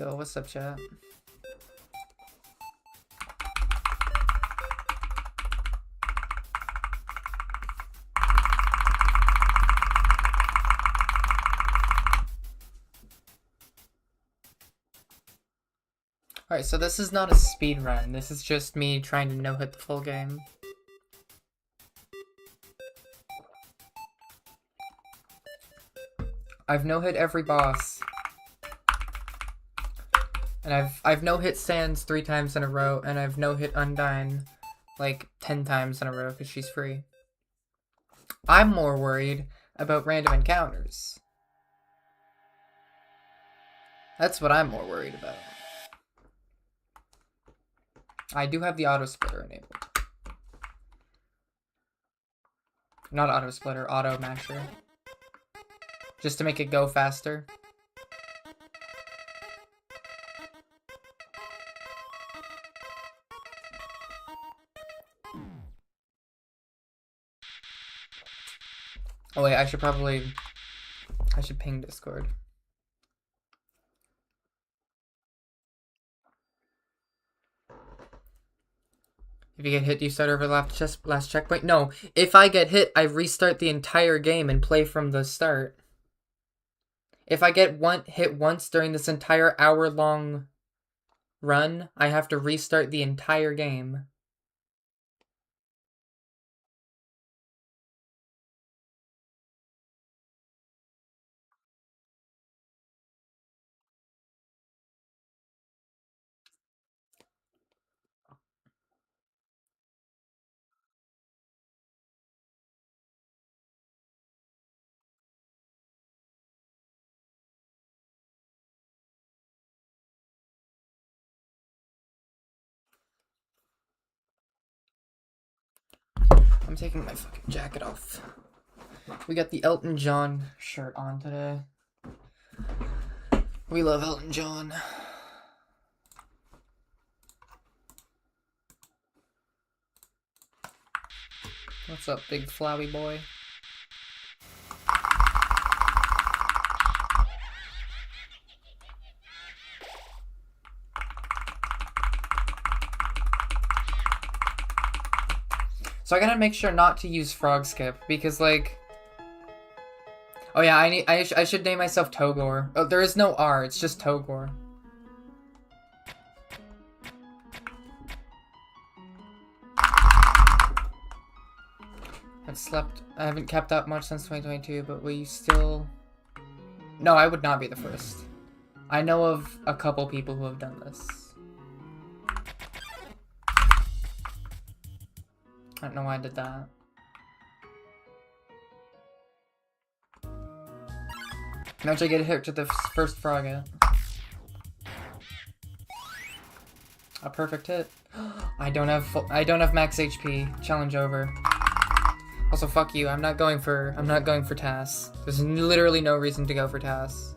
Yo, what's up, chat? Alright, so this is not a speed run. This is just me trying to no-hit the full game. I've no-hit every boss. And I've no-hit Sans 3 times in a row, and I've no-hit Undyne like 10 times in a row because she's free. I'm more worried about random encounters. That's what I'm more worried about. I do have the auto splitter enabled. Not auto splitter, auto masher. Just to make it go faster. Oh wait, I should ping Discord. If you get hit, you start over the last checkpoint? No, if I get hit, I restart the entire game and play from the start. If I get hit once during this entire hour-long run, I have to restart the entire game. I'm taking my fucking jacket off. We got the Elton John shirt on today. We love Elton John. What's up, big flabby boy? So I gotta make sure not to use frog skip because, like, oh yeah, I should name myself Togor. Oh, there is no R. It's just Togor. I haven't kept up much since 2022, but we still. No, I would not be the first. I know of a couple people who have done this. I don't know why I did that. Imagine I get hit to the first frog hit. A perfect hit. I don't have max HP. Challenge over. Also, fuck you. I'm not going for TAS. There's literally no reason to go for TAS.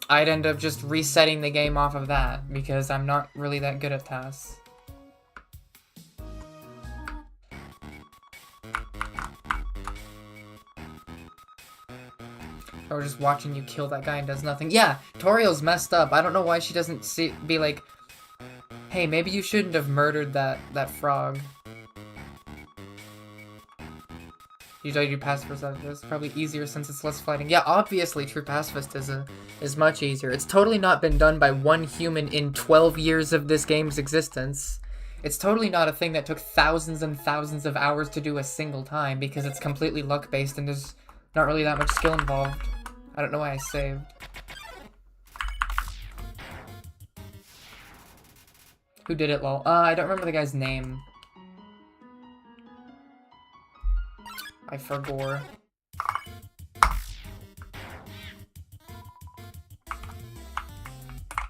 I'd end up just resetting the game off of that, because I'm not really that good at TAS. Or just watching you kill that guy and does nothing. Yeah, Toriel's messed up. I don't know why she doesn't be like, hey, maybe you shouldn't have murdered that frog. Usually I do pacifist it's probably easier since it's less fighting. Yeah, obviously true pacifist is much easier. It's totally not been done by one human in 12 years of this game's existence. It's totally not a thing that took thousands and thousands of hours to do a single time because it's completely luck-based and there's not really that much skill involved. I don't know why I saved. Who did it, lol? I don't remember the guy's name. I forgot.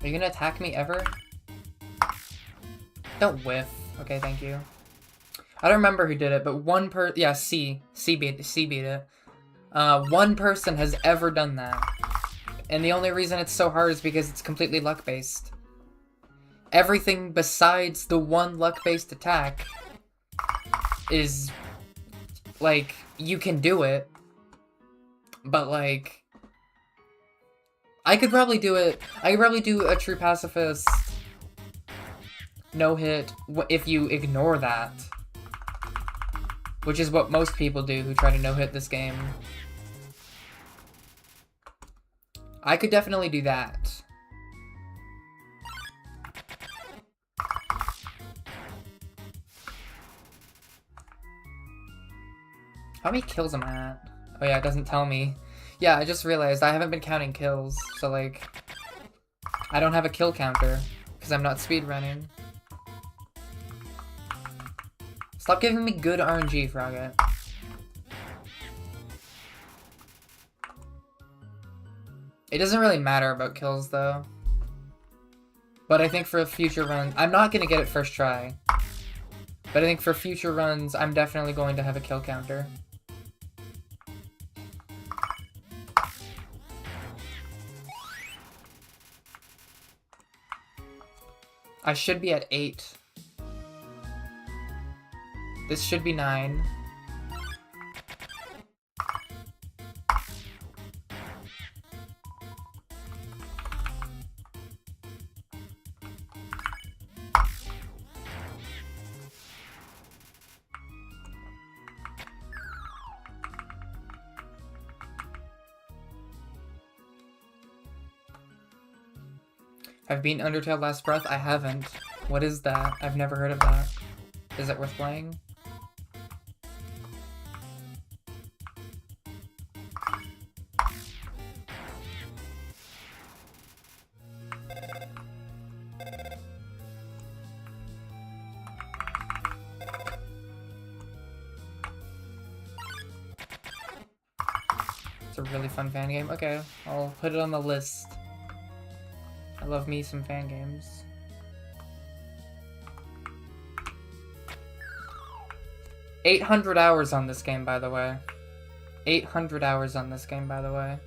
Are you gonna attack me ever? Don't whiff. Okay, thank you. I don't remember who did it, but yeah, C beat it. One person has ever done that. And the only reason it's so hard is because it's completely luck-based. Everything besides the one luck-based attack is, like, you can do it, but, like, I could probably do it. I could probably do a true pacifist no hit if you ignore that. Which is what most people do who try to no hit this game. I could definitely do that. How many kills am I at? Oh yeah, it doesn't tell me. Yeah, I just realized I haven't been counting kills, so like... I don't have a kill counter, because I'm not speedrunning. Stop giving me good RNG, Frogget. It doesn't really matter about kills, though. But I think for a future run... I'm not gonna get it first try. But I think for future runs, I'm definitely going to have a kill counter. I should be at 8. This should be 9. I've beaten Undertale Last Breath? I haven't. What is that? I've never heard of that. Is it worth playing? It's a really fun fan game. Okay, I'll put it on the list. I love me some fan games. $800 hours on this game, by the way. 800 hours on this game, by the way.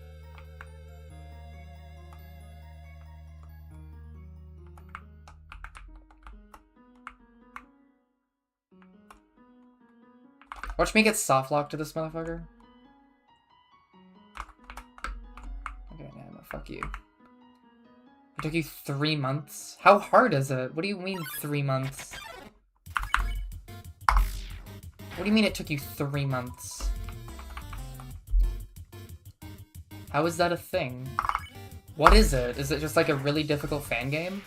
Watch me get softlocked to this motherfucker. Okay, nah, fuck you. It took you 3 months? How hard is it? What do you mean 3 months? What do you mean it took you 3 months? How is that a thing? What is it? Is it just like a really difficult fan game?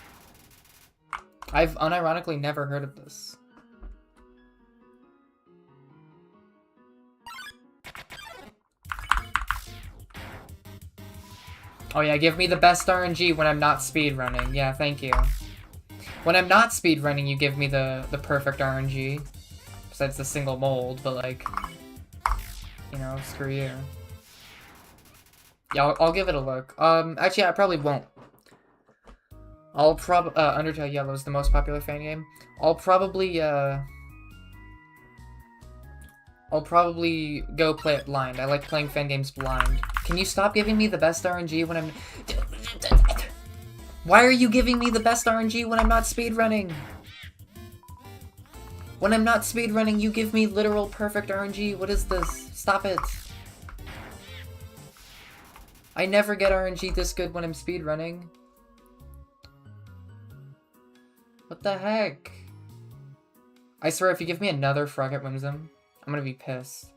I've unironically never heard of this. Oh yeah, give me the best RNG when I'm not speedrunning. Yeah, thank you. When I'm not speedrunning, you give me the perfect RNG. Besides the single mold, but like... You know, screw you. Yeah, I'll give it a look. Actually, I probably won't. Undertale Yellow is the most popular fan game. I'll probably go play it blind. I like playing fan games blind. Can you stop giving me the best RNG when I'm... Why are you giving me the best RNG when I'm not speedrunning? When I'm not speedrunning, you give me literal perfect RNG. What is this? Stop it. I never get RNG this good when I'm speedrunning. What the heck? I swear, if you give me another frog at Whimsum, I'm gonna be pissed.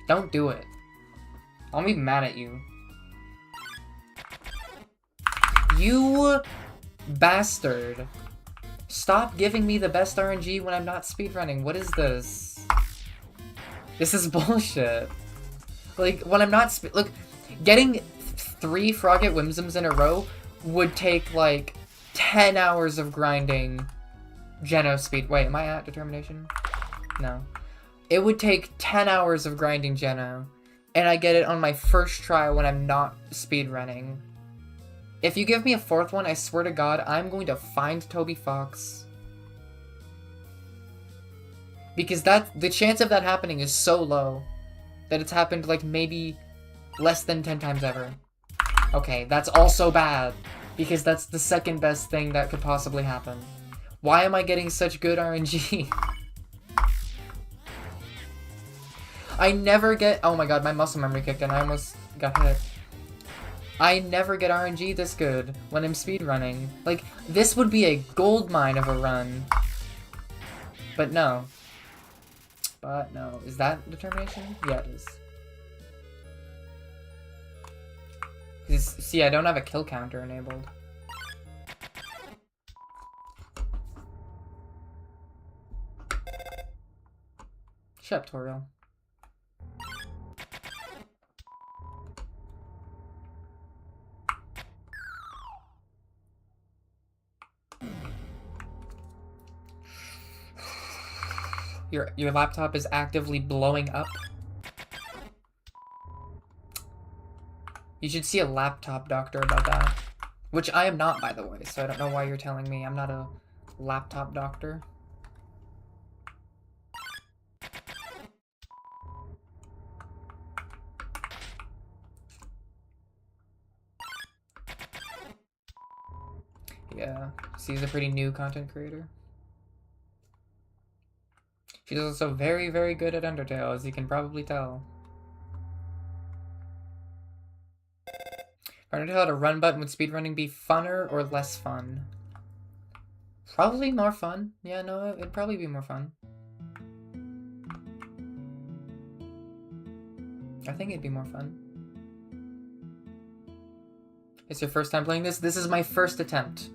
Don't do it. I'll be mad at you. You bastard. Stop giving me the best RNG when I'm not speedrunning. What is this? This is bullshit. Like, when I'm not look, getting 3 Frogget Whimsums in a row would take, like, 10 hours of grinding Geno speed. Wait, am I at determination? No. It would take 10 hours of grinding Geno, and I get it on my first try when I'm not speedrunning. If you give me a 4th one, I swear to God, I'm going to find Toby Fox. Because the chance of that happening is so low that it's happened, like, maybe less than 10 times ever. Okay, that's also bad, because that's the second best thing that could possibly happen. Why am I getting such good RNG? I never get... Oh my god, my muscle memory kicked in. I almost Got hit. I never get RNG this good when I'm speedrunning. Like, this would be a gold mine of a run. But no. But no. Is that determination? Yeah, it is. See, I don't have a kill counter enabled. Sheptorial. Your laptop is actively blowing up. You should see a laptop doctor about that. Which I am not, by the way, so I don't know why you're telling me I'm not a laptop doctor. Yeah, she's a pretty new content creator. She's also very, very good at Undertale, as you can probably tell. For Undertale had a run button, would speedrunning be funner or less fun? Probably more fun. Yeah, no, it'd probably be more fun. I think it'd be more fun. It's your first time playing this? This is my first attempt.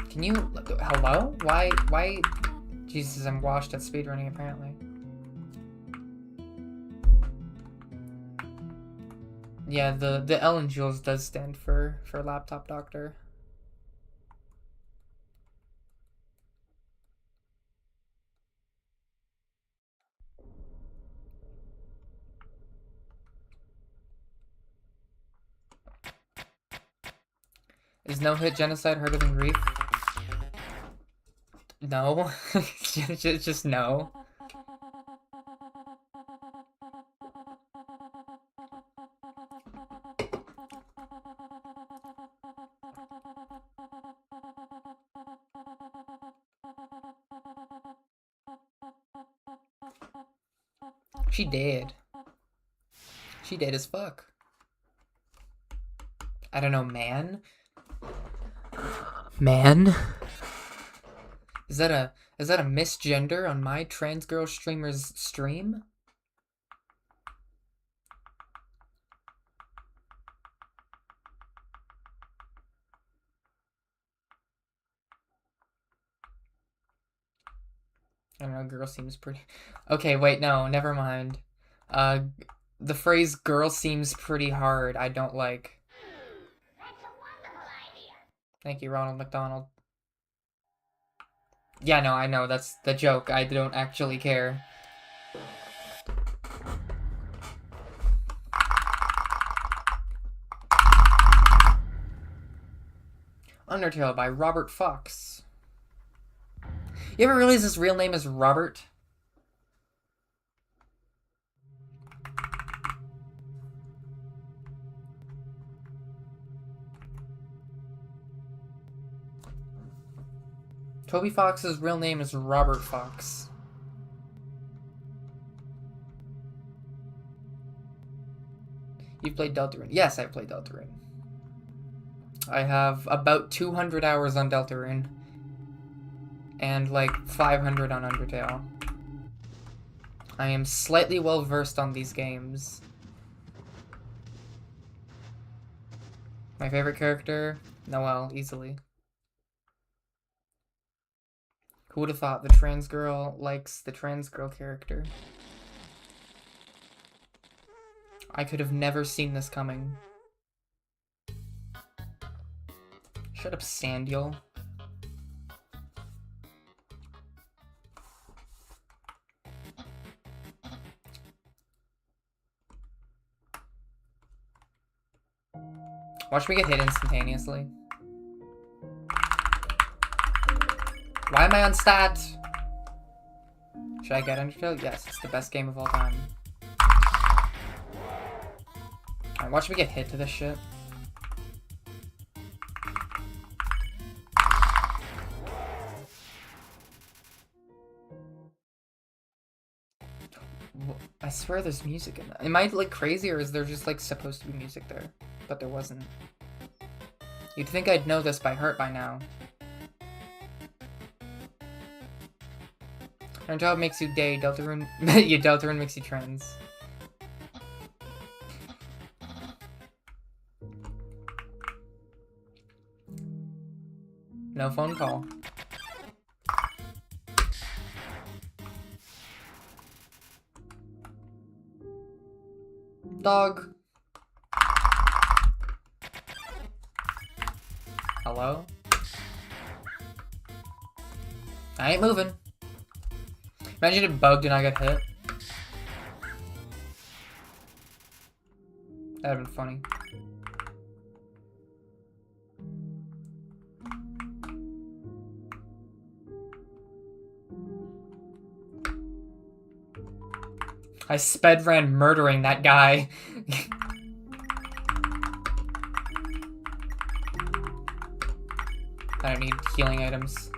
Can you... Hello? Why... Jesus, I'm washed at speedrunning, apparently. Yeah, the Ellen Jules does stand for laptop doctor. Is no-hit genocide harder than grief? No. just no. She dead. She dead as fuck. I don't know, man? Man? Is that a misgender on my trans girl streamer's stream? I don't know, girl seems pretty... Okay, wait, no, never mind. The phrase girl seems pretty hard I don't like. That's a wonderful idea. Thank you, Ronald McDonald. Yeah, no, I know, that's the joke. I don't actually care. Undertale by Robert Fox. You ever realize his real name is Robert? Toby Fox's real name is Robert Fox. You've played Deltarune? Yes, I've played Deltarune. I have about 200 hours on Deltarune. And like 500 on Undertale. I am slightly well versed on these games. My favorite character? Noelle, easily. Who would have thought the trans girl likes the trans girl character? I could have never seen this coming. Shut up, Sandiel. Watch me get hit instantaneously. Why am I on stat? Should I get Undertale? Yes, it's the best game of all time. Alright, watch me get hit to this shit. I swear there's music in that. Am I like crazy, or is there just like supposed to be music there? But there wasn't. You'd think I'd know this by heart by now. Undertale makes you gay, Deltarune Deltarune makes you trans. No phone call. Dog. Hello? I ain't moving. Imagine it bugged and I got hit. That'd have been funny. I sped ran murdering that guy. I don't need healing items.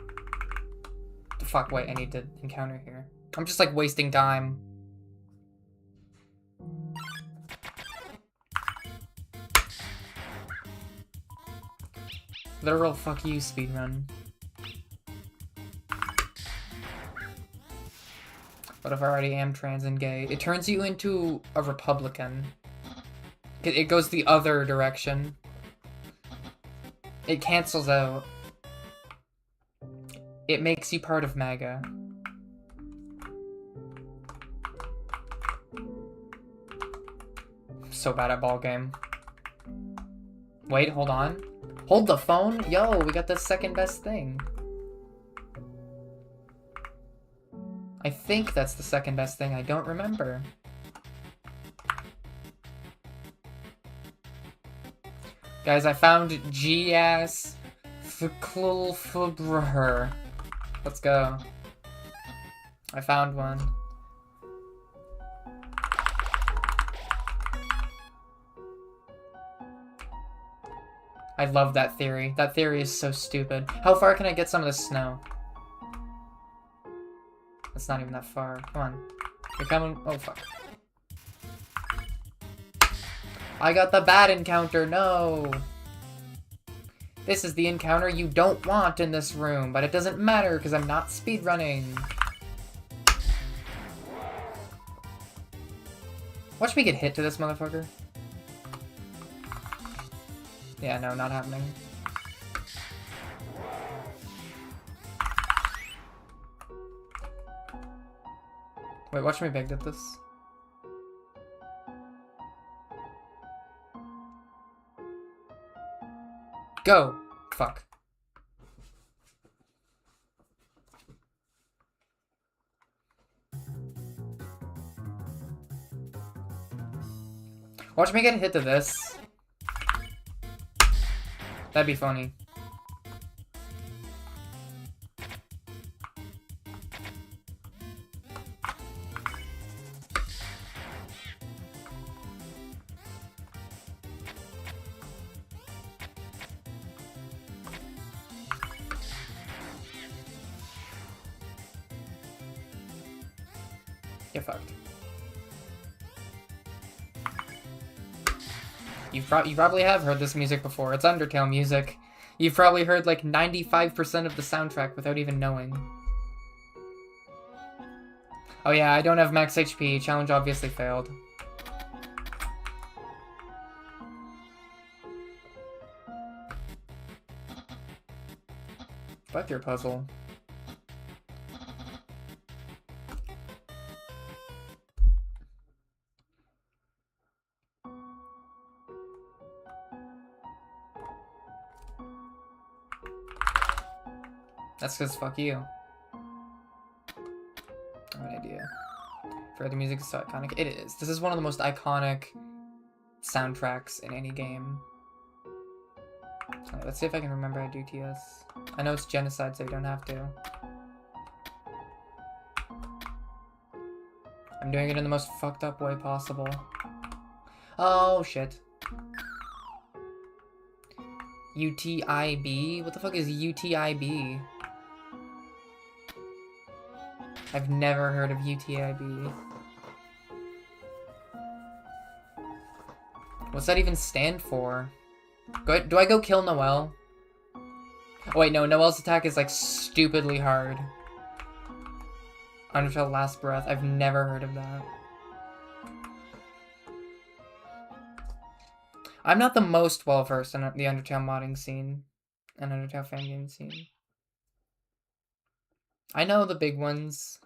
The fuck, wait, I need to encounter here. I'm just like wasting time. Literal fuck you speedrun. What if I already am trans and gay? It turns you into a Republican. It goes the other direction. It cancels out. It makes you part of MAGA. I'm so bad at ball game. Wait, hold on. Hold the phone? Yo, we got the second best thing. I think that's the second best thing. I don't remember. Guys, I found G-ass Ficlfbrr. Let's go. I found one. I love that theory. That theory is so stupid. How far can I get some of the snow? That's not even that far. Come on. You're coming. Oh, fuck. I got the bad encounter. No. This is the encounter you don't want in this room, but it doesn't matter because I'm not speedrunning. Watch me get hit to this motherfucker. Yeah, no, not happening. Wait, watch me big at this. Go! Fuck. Watch me get hit to this. That'd be funny. Get fucked. You probably have heard this music before. It's Undertale music. You've probably heard like 95% of the soundtrack without even knowing. Oh yeah, I don't have max HP. Challenge obviously failed. Fuck your puzzle. That's because fuck you. I have an idea. For the music is so iconic. It is. This is one of the most iconic soundtracks in any game. Alright, let's see if I can remember how to do TS. I know it's Genocide, so you don't have to. I'm doing it in the most fucked up way possible. Oh, shit. UTIB? What the fuck is UTIB? I've never heard of UTIB. What's that even stand for? Do I go kill Noelle? Oh wait, no, Noelle's attack is like stupidly hard. Undertale Last Breath. I've never heard of that. I'm not the most well-versed in the Undertale modding scene. And Undertale fangame scene. I know the big ones.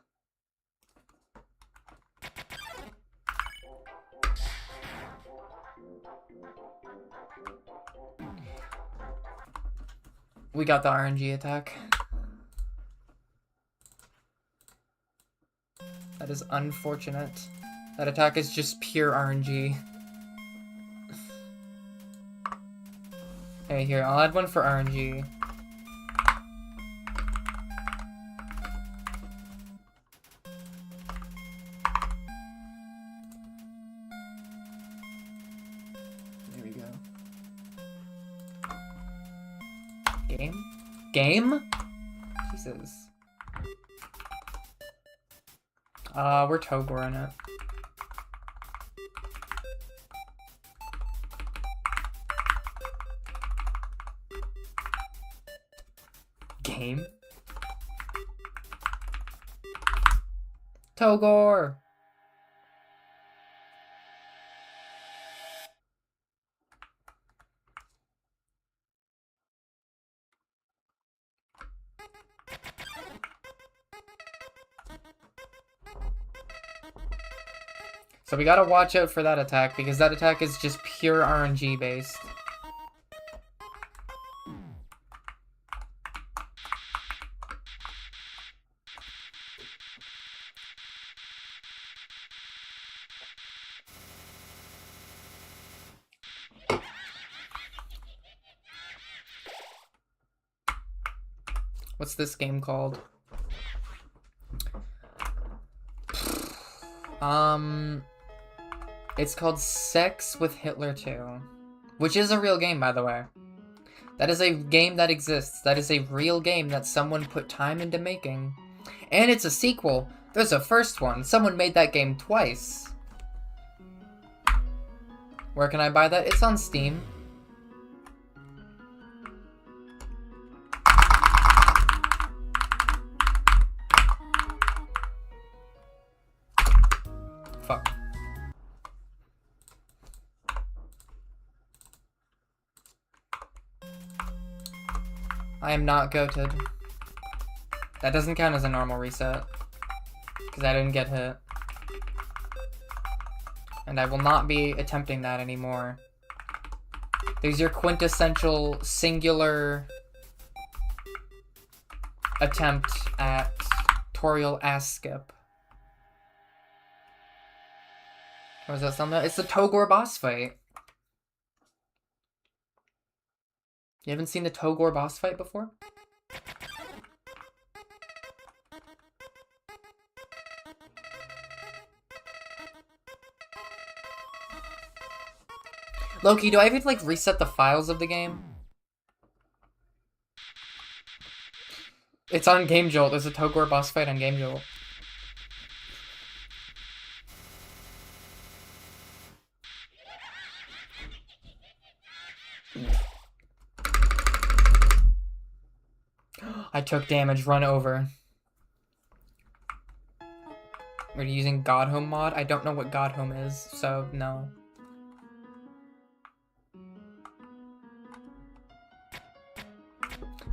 We got the RNG attack. That is unfortunate. That attack is just pure RNG. Okay, here, I'll add one for RNG. There we go. Game? Game? Jesus. We're Togor in it. Game? Togor! So we gotta watch out for that attack, because that attack is just pure RNG based. What's this game called? It's called Sex with Hitler 2, which is a real game, by the way. That is a game that exists. That is a real game that someone put time into making. And it's a sequel. There's a first one. Someone made that game twice. Where can I buy that? It's on Steam. Fuck. I am not goated. That doesn't count as a normal reset. Because I didn't get hit. And I will not be attempting that anymore. There's your quintessential singular attempt at tutorial ass skip. Or is that something? It's the Togor boss fight. You haven't seen the Togor boss fight before? Loki, do I even like reset the files of the game? It's on Game Jolt. There's a Togor boss fight on Game Jolt. I took damage, run over. Are you using God Home mod? I don't know what God Home is, so no.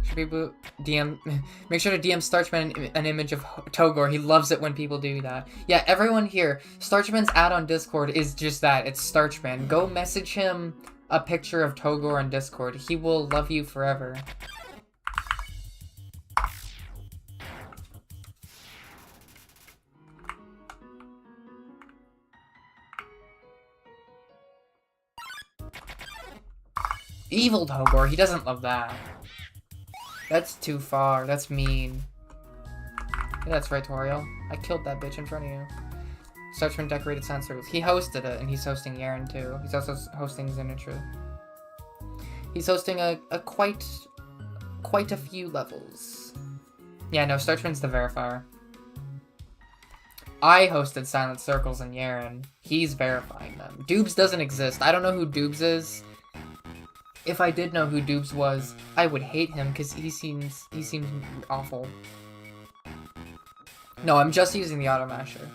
Should people DM... Make sure to DM Starchman an image of Togor. He loves it when people do that. Yeah, everyone here, Starchman's ad on Discord is just that. It's Starchman. Go message him a picture of Togor on Discord. He will love you forever. Evil Togor, he doesn't love that. That's too far, that's mean. Yeah, that's right, Toriel. I killed that bitch in front of you. Starchman decorated sensors. He hosted it, and he's hosting Yaren too. He's also hosting Zenitra. He's hosting a quite a few levels. Yeah, no, Starchman's the verifier. I hosted Silent Circles and Yaren. He's verifying them. Doobs doesn't exist. I don't know who Doobs is. If I did know who Doobs was, I would hate him because he seems awful. No, I'm just using the auto masher.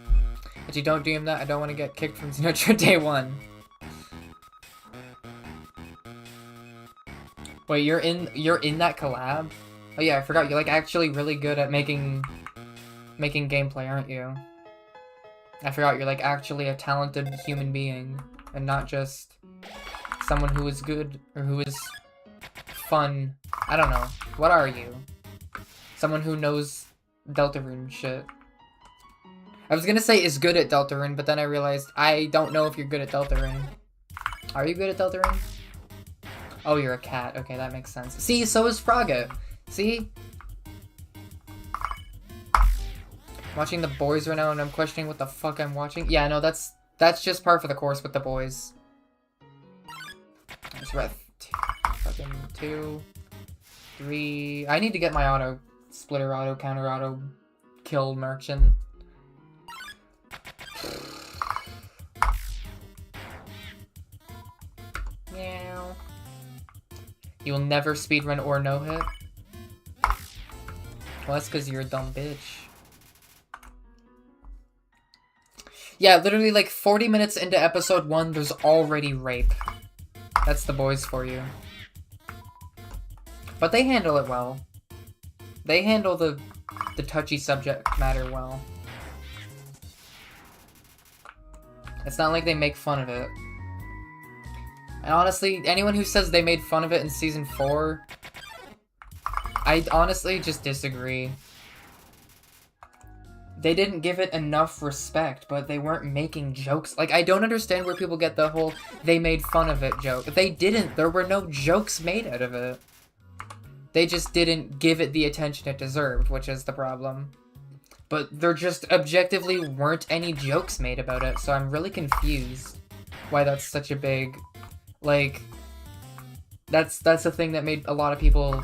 But you don't DM that, I don't want to get kicked from Xenotra day one. Wait, you're in that collab? Oh yeah, I forgot. You're like actually really good at making gameplay, aren't you? I forgot you're like actually a talented human being and not just someone who is good or who is fun. I don't know. What are you? Someone who knows Deltarune shit. I was gonna say is good at Deltarune, but then I realized I don't know if you're good at Deltarune. Are you good at Deltarune? Oh, you're a cat. Okay, that makes sense. See, so is Fraga. See? I'm watching The Boys right now and I'm questioning what the fuck I'm watching. Yeah, no, that's just par for the course with The Boys. That's right. Fucking 2, 3. I need to get my auto splitter, auto counter, auto kill merchant. Meow. You'll never speedrun or no hit? Well, that's because you're a dumb bitch. Yeah, literally like 40 minutes into episode 1, there's already rape. That's The Boys for you. But they handle it well. They handle the touchy subject matter well. It's not like they make fun of it. And honestly, anyone who says they made fun of it in Season 4, I honestly just disagree. They didn't give it enough respect, but they weren't making jokes. Like, I don't understand where people get the whole they made fun of it joke. They didn't. There were no jokes made out of it. They just didn't give it the attention it deserved, which is the problem. But there just objectively weren't any jokes made about it, so I'm really confused why that's such a big... Like, that's the thing that made a lot of people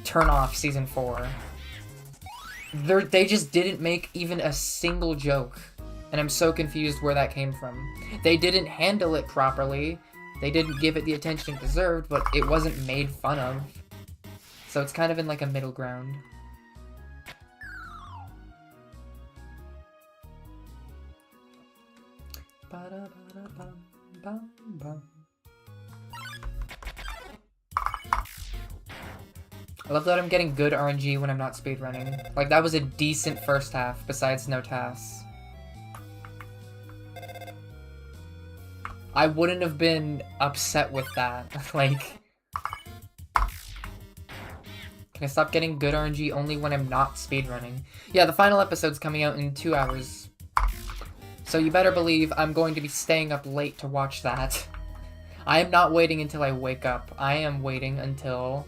turn off Season 4. They just didn't make even a single joke, and I'm so confused where that came from. They didn't handle it properly, they didn't give it the attention it deserved, but it wasn't made fun of. So it's kind of in like a middle ground. I love that I'm getting good RNG when I'm not speedrunning. Like, that was a decent first half, besides no tasks. I wouldn't have been upset with that. Like... Can I stop getting good RNG only when I'm not speedrunning? Yeah, the final episode's coming out in 2 hours. So you better believe I'm going to be staying up late to watch that. I am not waiting until I wake up. I am waiting until...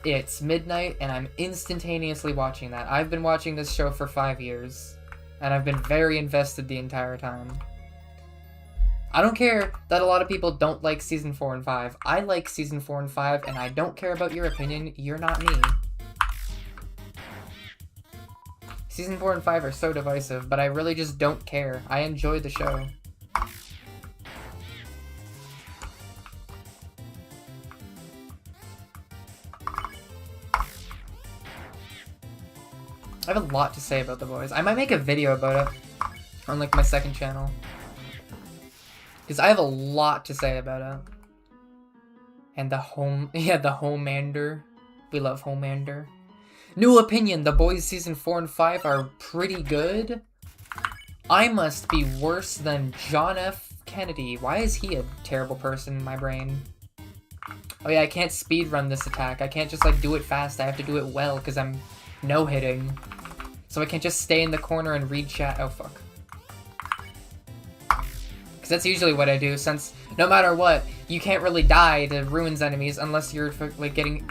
it's midnight, and I'm instantaneously watching that. I've been watching this show for 5 years, and I've been very invested the entire time. I don't care that a lot of people don't like Season 4 and 5. I like Season 4 and 5, and I don't care about your opinion. You're not me. Season 4 and 5 are so divisive, but I really just don't care. I enjoy the show. I have a lot to say about The Boys. I might make a video about it on like my second channel. Because I have a lot to say about it. And the Homelander. We love Homelander. New opinion, The Boys Season 4 and 5 are pretty good. I must be worse than John F. Kennedy. Why is he a terrible person in my brain? Oh yeah, I can't speedrun this attack. I can't just like do it fast. I have to do it well because I'm no-hitting. So I can't just stay in the corner and read chat. Oh fuck. Because that's usually what I do, since no matter what, you can't really die to Ruins enemies unless you're like getting...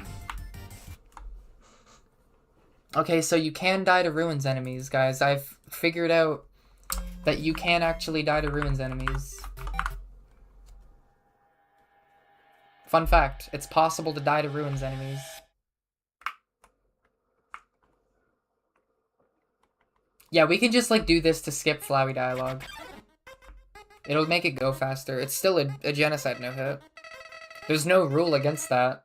Okay, so you can die to Ruins enemies, guys. I've figured out that you can actually die to Ruins enemies. Fun fact, it's possible to die to Ruins enemies. Yeah, we can just, like, do this to skip Flowey dialogue. It'll make it go faster. It's still a genocide no-hit. There's no rule against that.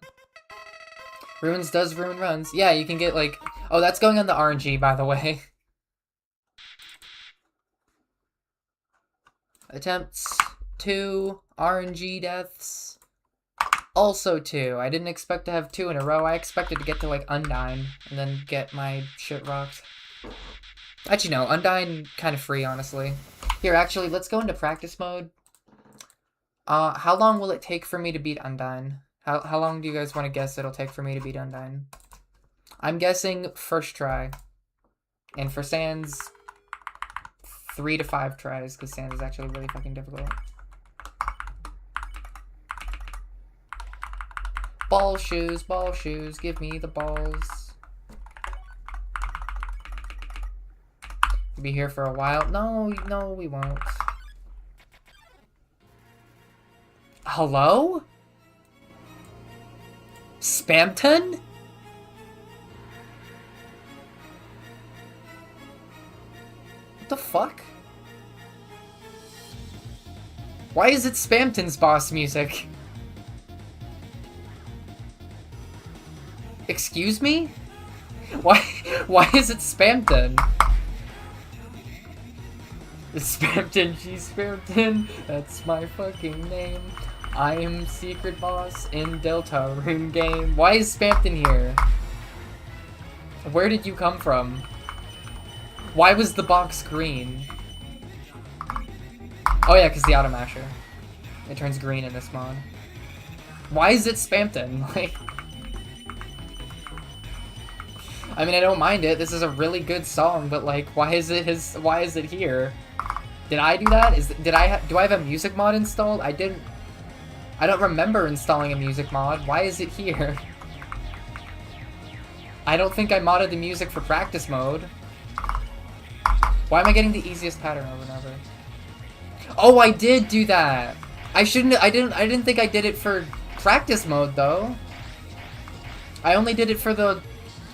Ruins does ruin runs. Yeah, you can get, like... Oh, that's going on the RNG, by the way. Attempts 2, RNG deaths also 2. I didn't expect to have 2 in a row. I expected to get to like Undyne and then get my shit rocked. Actually no, Undyne kind of free, honestly. Here, actually, let's go into practice mode. How long will it take for me to beat Undyne? How long do you guys want to guess it'll take for me to beat Undyne? I'm guessing first try. And for Sans, 3 to 5 tries, because Sans is actually really fucking difficult. Ball shoes, give me the balls. We'll be here for a while. No, we won't. Hello? Spamton? What the fuck? Why is it Spamton's boss music? Excuse me? Why is it Spamton? It's Spamton, she's Spamton. That's my fucking name. I am secret boss in Deltarune game. Why is Spamton here? Where did you come from? Why was the box green? Oh yeah, because the auto masher. It turns green in this mod. Why is it Spamton? Like, I mean, I don't mind it. This is a really good song, but like, why is it here? Did I do that? Do I have a music mod installed? I don't remember installing a music mod. Why is it here? I don't think I modded the music for practice mode. Why am I getting the easiest pattern over and over? Oh, I did do that. I didn't think I did it for practice mode though. I only did it for the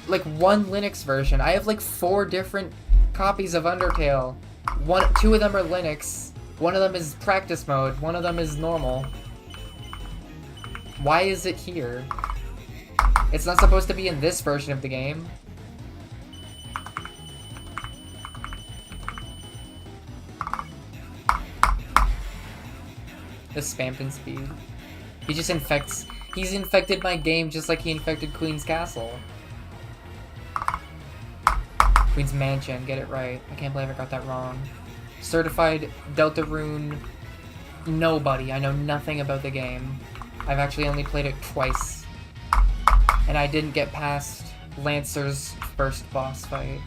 like one Linux version. I have like 4 different copies of Undertale. 2 of them are Linux. 1 of them is practice mode. 1 of them is normal. Why is it here? It's not supposed to be in this version of the game. The Spamton speed. He just infects... He's infected my game just like he infected Queen's Castle. Queen's Mansion, get it right. I can't believe I got that wrong. Certified Deltarune nobody. I know nothing about the game. I've actually only played it twice. And I didn't get past Lancer's first boss fight.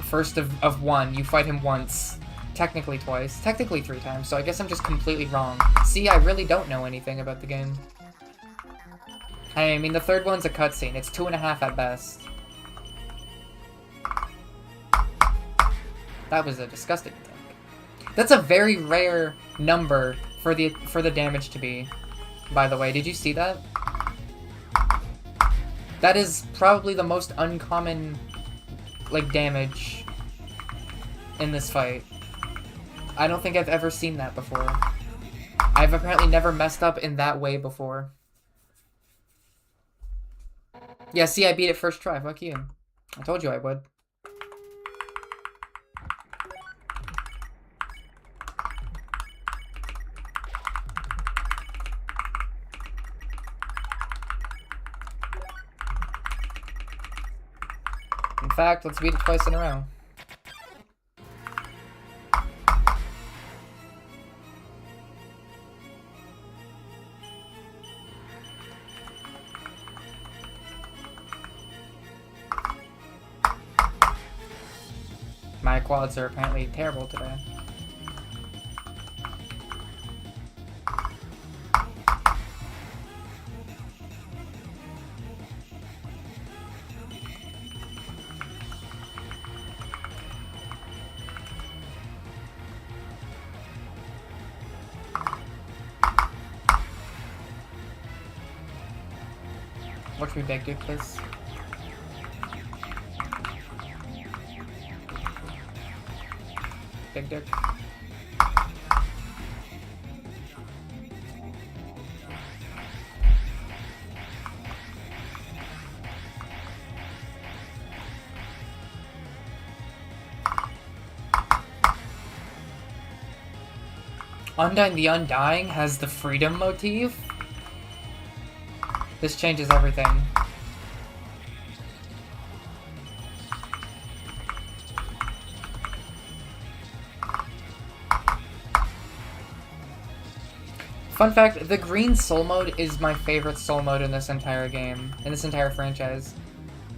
First of 1. You fight him once. Technically twice. Technically 3 times, so I guess I'm just completely wrong. See, I really don't know anything about the game. I mean, the 3rd one's a cutscene. It's 2.5 at best. That was a disgusting attack. That's a very rare number for the damage to be, by the way. Did you see that? That is probably the most uncommon, like, damage in this fight. I don't think I've ever seen that before. I've apparently never messed up in that way before. Yeah, see, I beat it first try. Fuck you. I told you I would. In fact, let's beat it twice in a row. My quads are apparently terrible today. Watch me beg, dude, please. Big dick. Undying the Undying has the freedom motif. This changes everything. Fun fact, the green soul mode is my favorite soul mode in this entire game, in this entire franchise.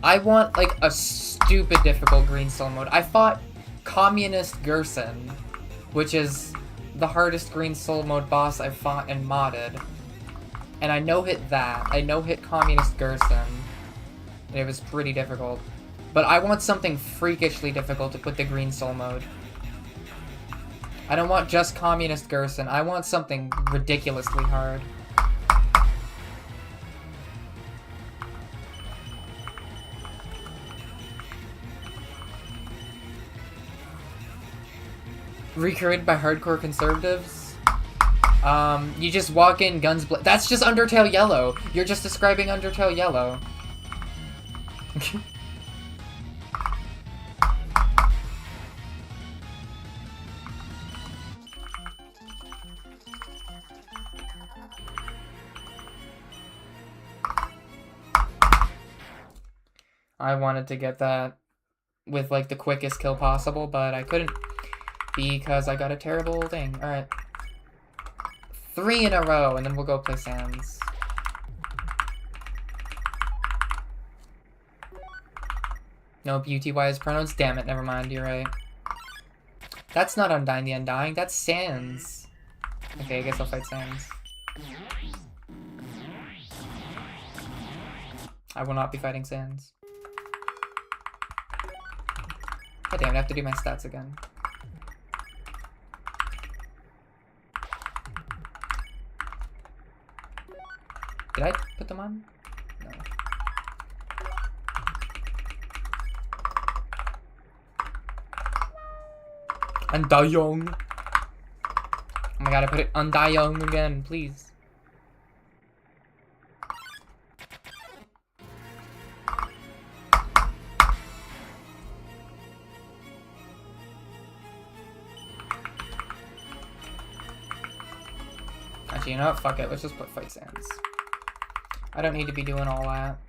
I want, like, a stupid difficult green soul mode. I fought Communist Gerson, which is the hardest green soul mode boss I've fought and modded. And I no-hit that. I no-hit Communist Gerson. And it was pretty difficult. But I want something freakishly difficult with the green soul mode. I don't want just Communist Gerson. I want something ridiculously hard. Recreated by hardcore conservatives? You just walk in, guns bla- That's just Undertale Yellow! You're just describing Undertale Yellow. I wanted to get that with, like, the quickest kill possible, but I couldn't because I got a terrible thing. Alright. 3 in a row, and then we'll go play Sans. No beauty-wise pronouns? Damn it, never mind, you're right. That's not Undying the Undying, that's Sans. Okay, I guess I'll fight Sans. I will not be fighting Sans. God damn it, I have to do my stats again. Did I put them on? No. Undying. Oh my god, I put it Undying again, please. Actually, you know what? Fuck it. Let's just put Fight Sans. I don't need to be doing all that.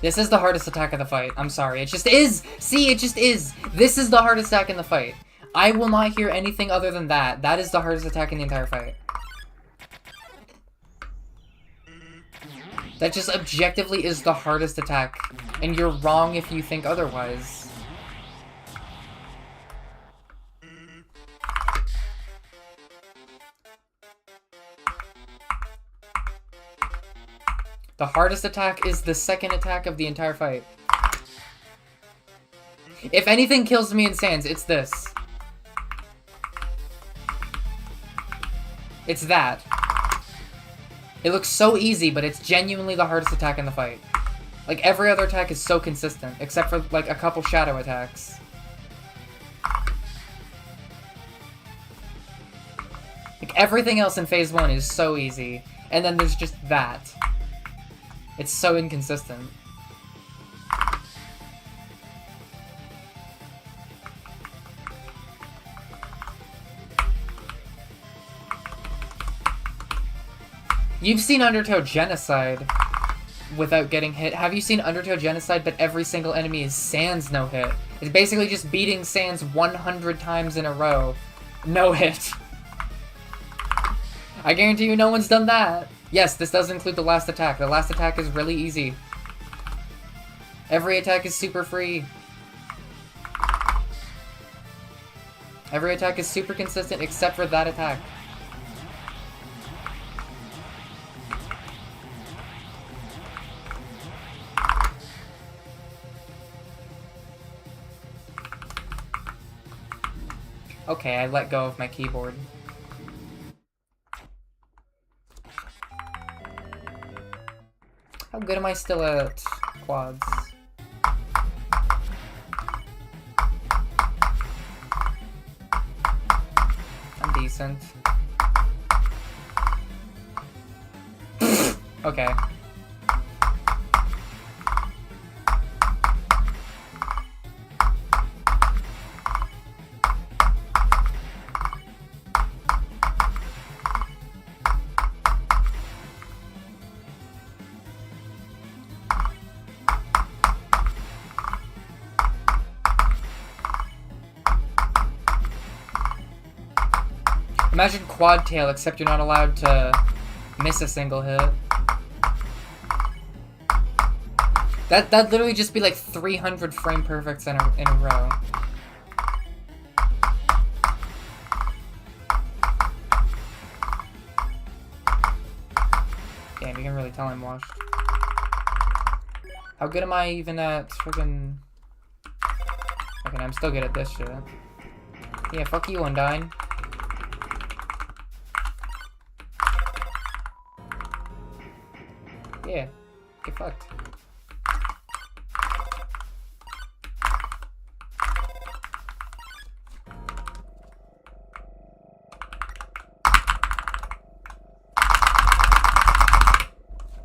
This is the hardest attack of the fight. I'm sorry. It just is! See, it just is! This is the hardest attack in the fight. I will not hear anything other than that. That is the hardest attack in the entire fight. That just objectively is the hardest attack. And you're wrong if you think otherwise. The hardest attack is the second attack of the entire fight. If anything kills me in Sans, it's this. It's that. It looks so easy, but it's genuinely the hardest attack in the fight. Like, every other attack is so consistent, except for, like, a couple shadow attacks. Like, everything else in Phase 1 is so easy, and then there's just that. It's so inconsistent. You've seen Undertale Genocide without getting hit. Have you seen Undertale Genocide but every single enemy is Sans no hit? It's basically just beating Sans 100 times in a row. No hit. I guarantee you no one's done that. Yes, this does include the last attack. The last attack is really easy. Every attack is super free. Every attack is super consistent except for that attack. Okay, I let go of my keyboard. How good am I still at quads? I'm decent. Okay. Imagine quad tail, except you're not allowed to miss a single hit. That'd literally just be like 300 frame perfects in a row. Damn, you can really tell I'm washed. How good am I even at freaking... Okay, I'm still good at this shit. Yeah, fuck you, Undyne. Yeah, get fucked.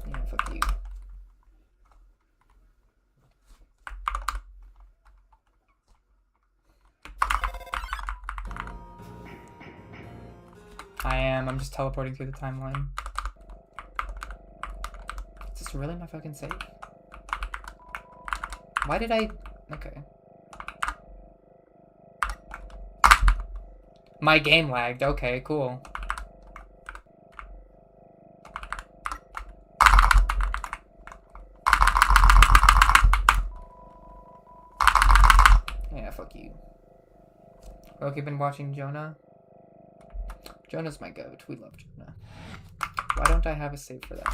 Yeah, fuck you. I'm just teleporting through the timeline. Is this really my fucking save? Why did I... Okay. My game lagged. Okay, cool. Yeah, fuck you. Loki been watching Jonah? Jonah's my goat. We love Jonah. Why don't I have a save for that?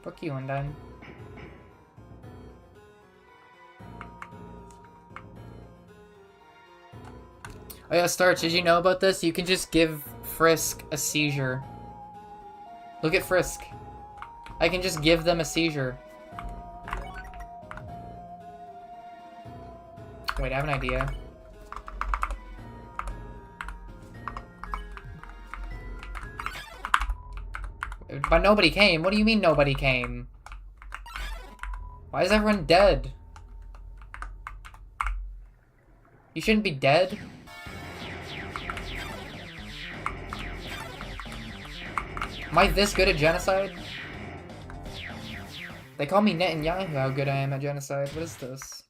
Fuck you, Undyne. Oh yeah, Starch, did you know about this? You can just give Frisk a seizure. Look at Frisk. I can just give them a seizure. Wait, I have an idea. But nobody came. What do you mean nobody came? Why is everyone dead? You shouldn't be dead. Am I this good at Genocide? They call me Netanyahu how good I am at Genocide. What is this?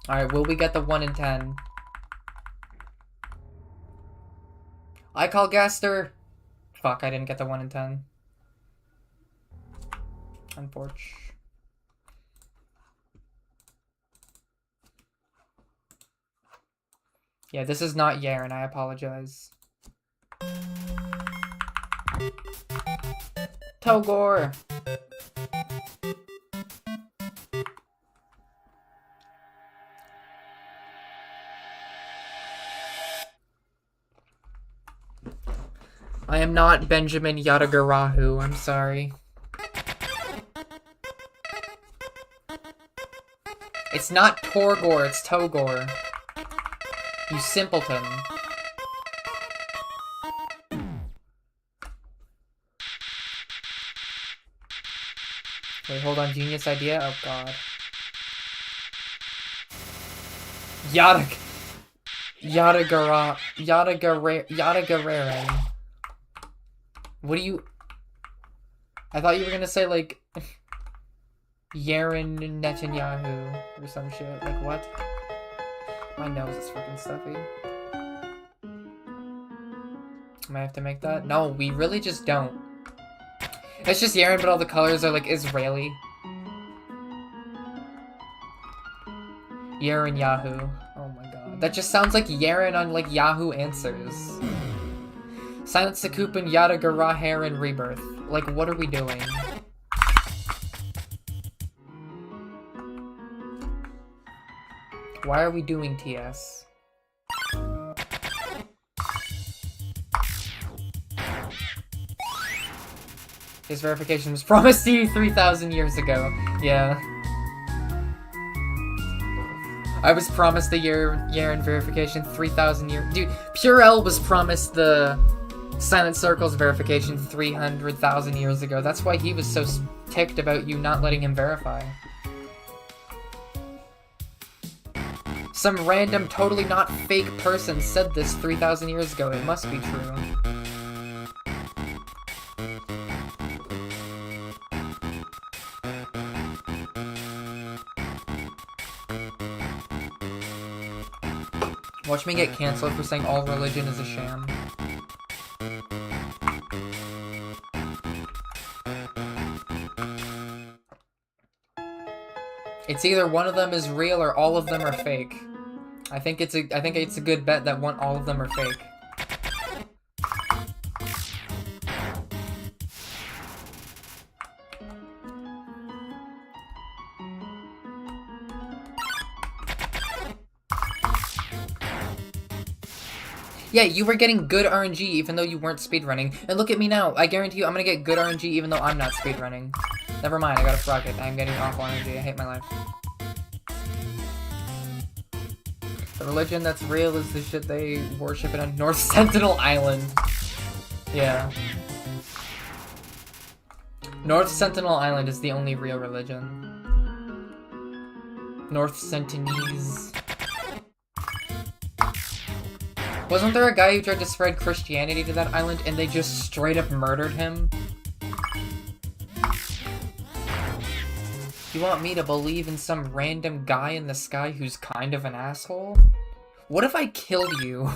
Alright, will we get the 1 in 10? I call Gaster. Fuck, I didn't get the 1 in 10. Unfortunate. Yeah, this is not Yaren, I apologize. Togor! I am not Benjamin Yadagarahu, I'm sorry. It's not Torgor, it's Togor. You simpleton. Wait, hold on, genius idea? Oh god. Yadagareren. What do you... I thought you were gonna say, like... Yaren Netanyahu or some shit. Like, what? My nose is fucking stuffy. Might have to make that? No, we really just don't. It's just Yaren, but all the colors are, like, Israeli. Yaren Yahoo. Oh my god. That just sounds like Yaren on, like, Yahoo Answers. Silent Sakupin Yadagara Heron Rebirth. Like, what are we doing? Why are we doing TS? His verification was promised to you 3,000 years ago. Yeah. I was promised the year in verification 3,000 years. Dude, Purell was promised the Silent Circles verification 300,000 years ago. That's why he was so ticked about you not letting him verify. Some random, totally not fake person said this 3,000 years ago. It must be true. Watch me get cancelled for saying all religion is a sham. It's either one of them is real or all of them are fake. I think it's a good bet that all of them are fake. Yeah, you were getting good RNG even though you weren't speedrunning. And look at me now. I guarantee you I'm gonna get good RNG even though I'm not speedrunning. Never mind, I got a frog it. I'm getting awful RNG. I hate my life. The religion that's real is the shit they worship on North Sentinel Island. Yeah. North Sentinel Island is the only real religion. North Sentinese. Wasn't there a guy who tried to spread Christianity to that island and they just straight up murdered him? You want me to believe in some random guy in the sky who's kind of an asshole? What if I killed you?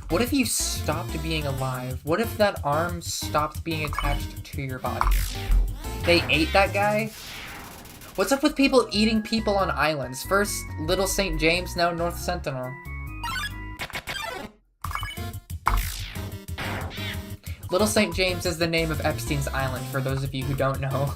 What if you stopped being alive? What if that arm stopped being attached to your body? They ate that guy? What's up with people eating people on islands? First Little St. James, now North Sentinel. Little St. James is the name of Epstein's Island, for those of you who don't know.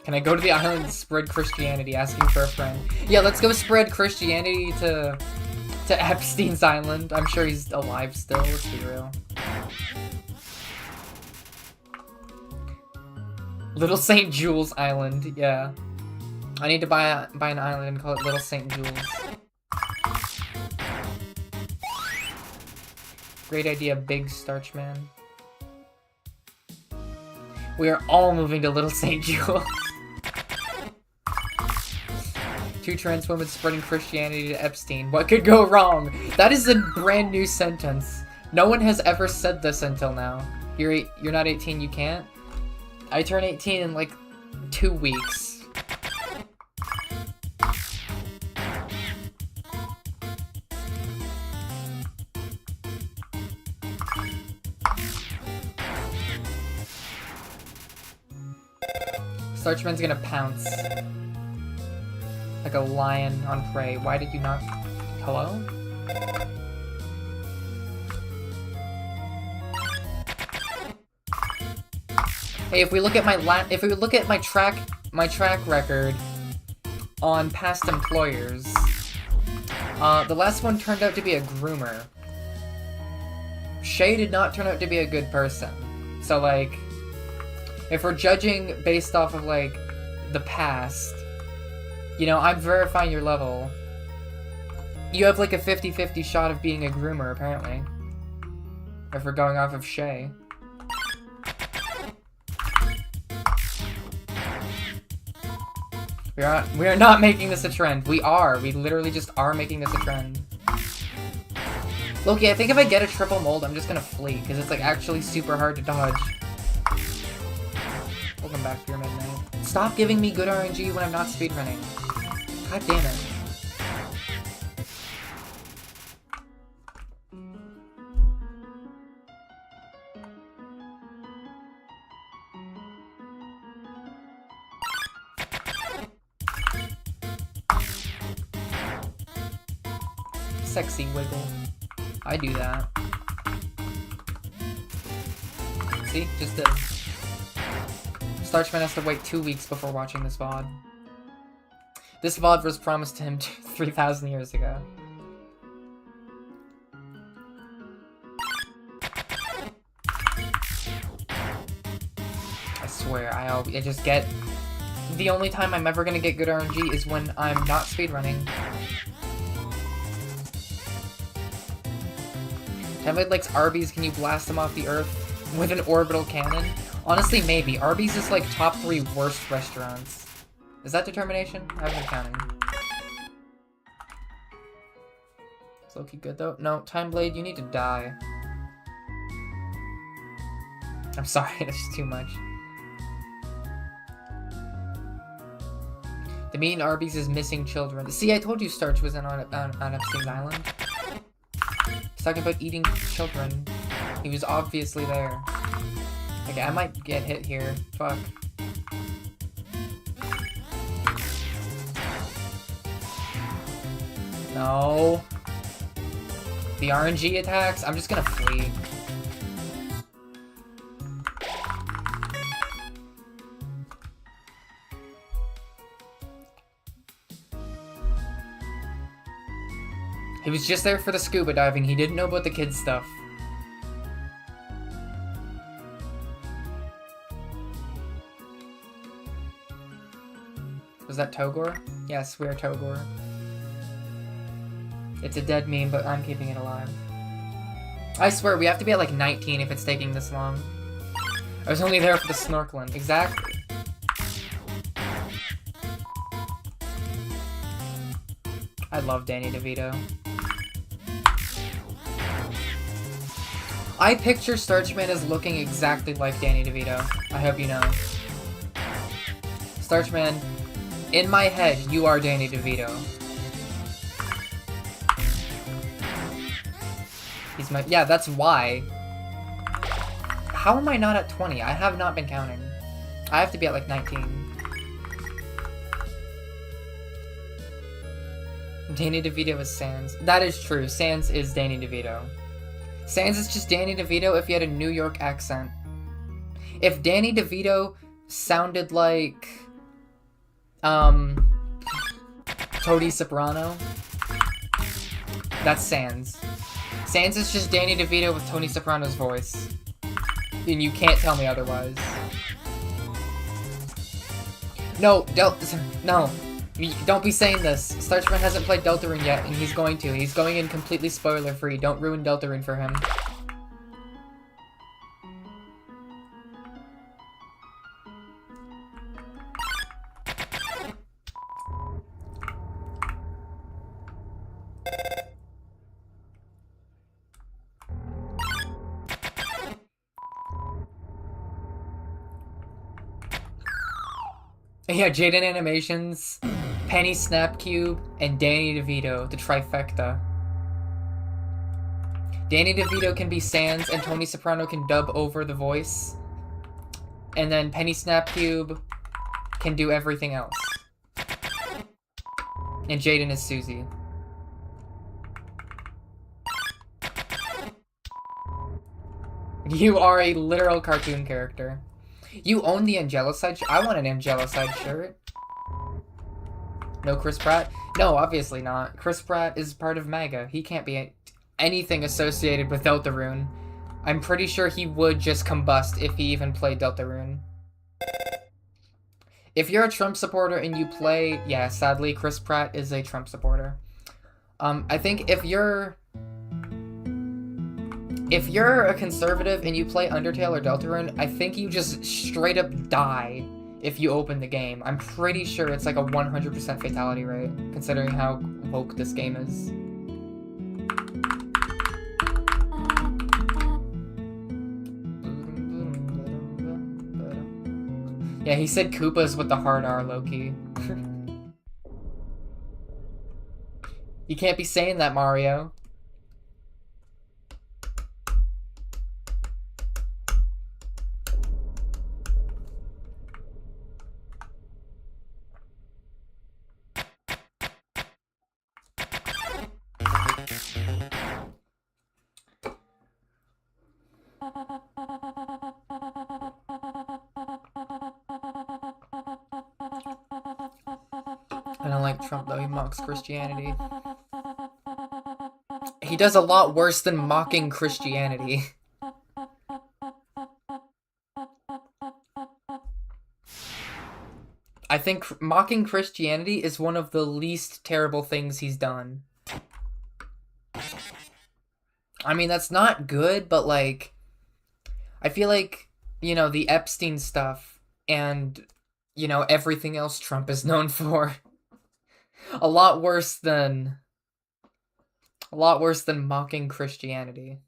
Can I go to the island and spread Christianity? Asking for a friend. Yeah, let's go spread Christianity to Epstein's Island. I'm sure he's alive still, let's be real. Little St. Jules Island, yeah. I need to buy an island and call it Little St. Jules. Great idea, Big Starchman. We are all moving to Little St. Jules. Two trans women spreading Christianity to Epstein. What could go wrong? That is a brand new sentence. No one has ever said this until now. You're not 18, you can't? I turn 18 in like 2 weeks. Starchman's gonna pounce. Like a lion on prey. Why did you not... Hello? Hey, if we look at my track record on past employers, the last one turned out to be a groomer. Shay did not turn out to be a good person. So like, if we're judging based off of like the past, you know, I'm verifying your level. You have like a 50-50 shot of being a groomer, apparently. If we're going off of Shay. We are not making this a trend. We are. We literally just are making this a trend. Loki, I think if I get a triple mold, I'm just gonna flee, because it's like actually super hard to dodge. Welcome back, Pyramid Knight. Stop giving me good RNG when I'm not speedrunning. God damn it. Sexy wiggle. I do that. See? Just did. Starchman has to wait 2 weeks before watching this VOD. This VOD was promised to him 3,000 years ago. I swear, I just get... The only time I'm ever gonna get good RNG is when I'm not speedrunning. Template likes Arby's, can you blast them off the earth with an orbital cannon? Honestly, maybe. Arby's is like top 3 worst restaurants. Is that determination? I haven't been counting. Is Loki good though? No, Time Blade, you need to die. I'm sorry, that's just too much. The mean Arby's is missing children. See, I told you Starch was on Epstein's Island. He's talking about eating children. He was obviously there. Okay, I might get hit here. Fuck. No. The RNG attacks? I'm just gonna flee. He was just there for the scuba diving. He didn't know about the kids stuff. Was that Togor? Yes, we are Togor. It's a dead meme, but I'm keeping it alive. I swear, we have to be at like 19 if it's taking this long. I was only there for the snorkeling. Exactly. I love Danny DeVito. I picture Starchman as looking exactly like Danny DeVito. I hope you know. Starchman, in my head, you are Danny DeVito. He's my— yeah, that's why. How am I not at 20? I have not been counting. I have to be at like 19. Danny DeVito is Sans. That is true. Sans is Danny DeVito. Sans is just Danny DeVito if he had a New York accent. If Danny DeVito sounded like Tony Soprano, that's Sans. Sans is just Danny DeVito with Tony Soprano's voice. And you can't tell me otherwise. No, no. Don't be saying this. Starchman hasn't played Deltarune yet, and he's going to. He's going in completely spoiler-free. Don't ruin Deltarune for him. Yeah, Jaden Animations, Penny Snapcube, and Danny DeVito, the trifecta. Danny DeVito can be Sans, and Tony Soprano can dub over the voice. And then Penny Snapcube can do everything else. And Jaden is Susie. You are a literal cartoon character. You own the Angelicide shirt? I want an Angelicide shirt. No Chris Pratt? No, obviously not. Chris Pratt is part of MAGA. He can't be anything associated with Deltarune. I'm pretty sure he would just combust if he even played Deltarune. If you're a Trump supporter and you play... yeah, sadly, Chris Pratt is a Trump supporter. I think if you're a conservative and you play Undertale or Deltarune, I think you just straight up die if you open the game. I'm pretty sure it's like a 100% fatality rate, considering how woke this game is. Yeah, he said Koopas with the hard R, Loki. You can't be saying that, Mario. I don't like Trump, though. He mocks Christianity. He does a lot worse than mocking Christianity. I think mocking Christianity is one of the least terrible things he's done. I mean, that's not good, but, like, I feel like, you know, the Epstein stuff and, you know, everything else Trump is known for. A lot worse than mocking Christianity.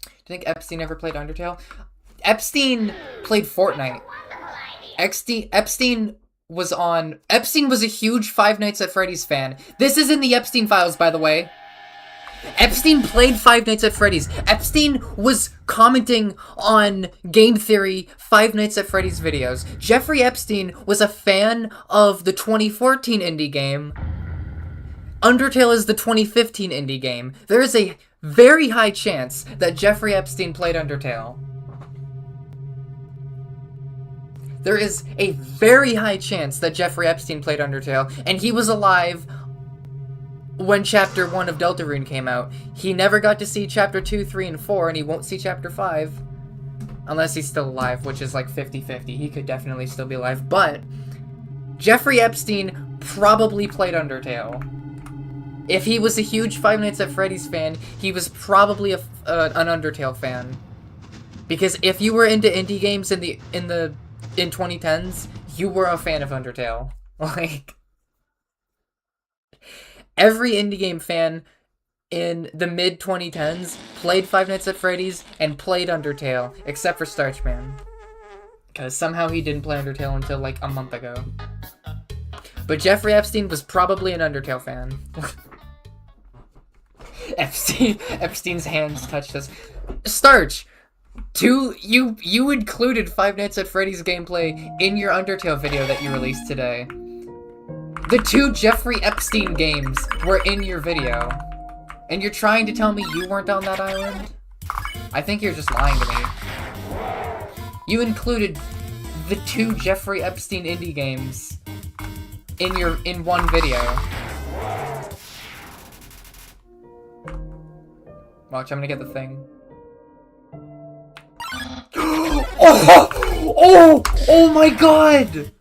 Do you think Epstein ever played Undertale? Epstein played Fortnite. Epstein was a huge Five Nights at Freddy's fan. This is in the Epstein files, by the way. Epstein played Five Nights at Freddy's. Epstein was commenting on Game Theory Five Nights at Freddy's videos. Jeffrey Epstein was a fan of the 2014 indie game. Undertale is the 2015 indie game. There is a very high chance that Jeffrey Epstein played Undertale. There is a very high chance that Jeffrey Epstein played Undertale, and he was alive when Chapter 1 of Deltarune came out. He never got to see Chapter 2, 3, and 4, and he won't see Chapter 5. Unless he's still alive, which is like 50-50. He could definitely still be alive, but Jeffrey Epstein probably played Undertale. If he was a huge Five Nights at Freddy's fan, he was probably an Undertale fan. Because if you were into indie games in 2010s, you were a fan of Undertale. Like, every indie game fan in the mid-2010s played Five Nights at Freddy's and played Undertale, except for Starchman. Because somehow he didn't play Undertale until like a month ago. But Jeffrey Epstein was probably an Undertale fan. Epstein's hands touched us. Starch! You included Five Nights at Freddy's gameplay in your Undertale video that you released today. The 2 Jeffrey Epstein games were in your video. And you're trying to tell me you weren't on that island? I think you're just lying to me. You included the 2 Jeffrey Epstein indie games in one video. Watch, I'm gonna get the thing. Oh my god!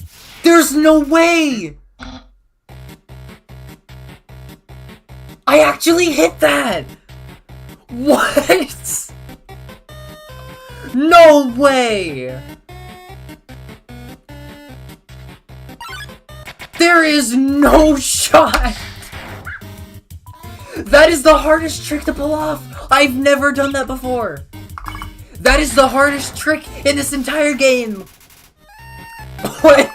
There's no way! I actually hit that! What? No way! There is no shot! That is the hardest trick to pull off! I've never done that before! That is the hardest trick in this entire game! What?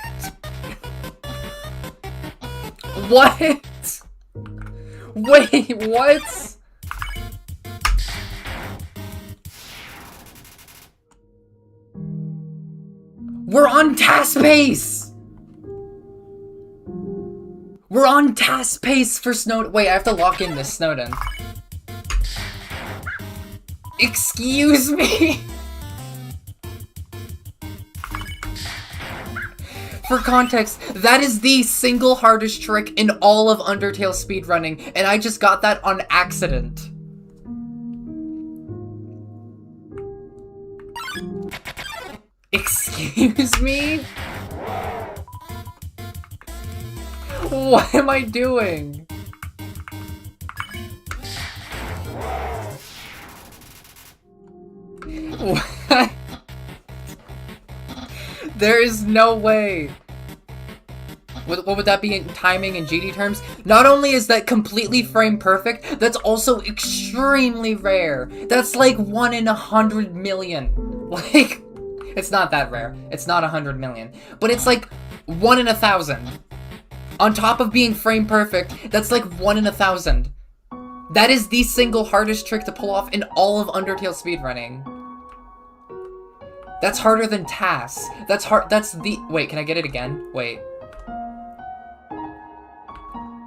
What? Wait, what? We're on task pace! We're on task pace for Snowden. Wait, I have to lock in this Snowden. Excuse me? For context, that is the single hardest trick in all of Undertale speedrunning, and I just got that on accident. Excuse me? What am I doing? What? There is no way. What would that be in timing and GD terms? Not only is that completely frame perfect, that's also extremely rare. That's like 1 in 100 million. Like, it's not that rare. It's not 100 million. But it's like 1 in 1,000. On top of being frame perfect, that's like 1 in 1,000. That is the single hardest trick to pull off in all of Undertale speedrunning. That's harder than tasks. That's hard. That's the. Wait, can I get it again? Wait.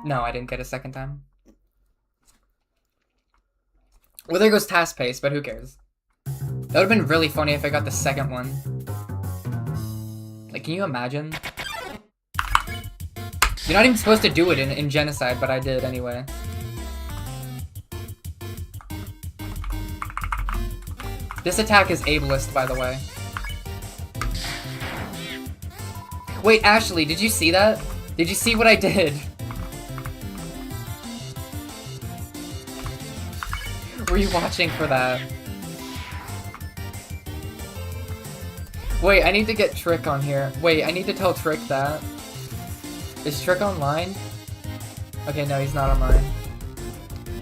No, I didn't get it a second time. Well, there goes task pace, but who cares? That would have been really funny if I got the second one. Can you imagine? You're not even supposed to do it in Genocide, but I did anyway. This attack is ableist, by the way. Wait, Ashley, did you see that? Did you see what I did? Were you watching for that? Wait, I need to get Trick on here. Wait, I need to tell Trick that. Is Trick online? Okay, no, he's not online.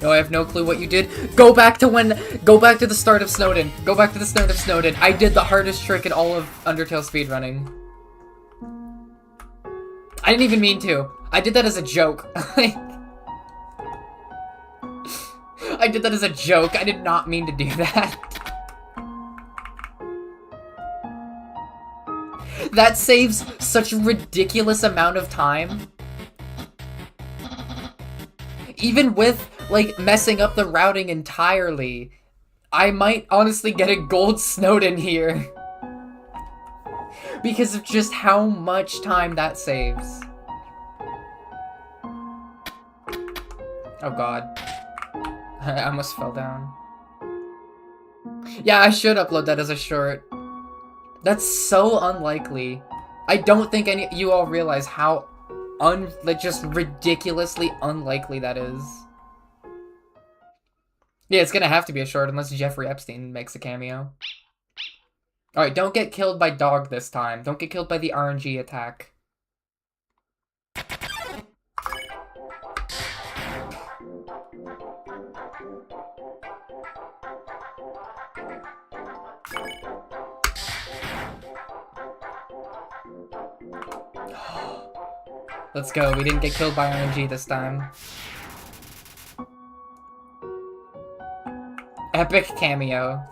No, I have no clue what you did. Go back to the start of Snowden. Go back to the start of Snowden. I did the hardest trick in all of Undertale speedrunning. I didn't even mean to. I did that as a joke. I did that as a joke. I did not mean to do that. That saves such a ridiculous amount of time. Even with, like, messing up the routing entirely, I might honestly get a gold Snowden here. Because of just how much time that saves. Oh god. I almost fell down. Yeah, I should upload that as a short. That's so unlikely. I don't think you all realize how like, just ridiculously unlikely that is. Yeah, it's gonna have to be a short unless Jeffrey Epstein makes a cameo. Alright, don't get killed by dog this time. Don't get killed by the RNG attack. Let's go, we didn't get killed by RNG this time. Epic cameo.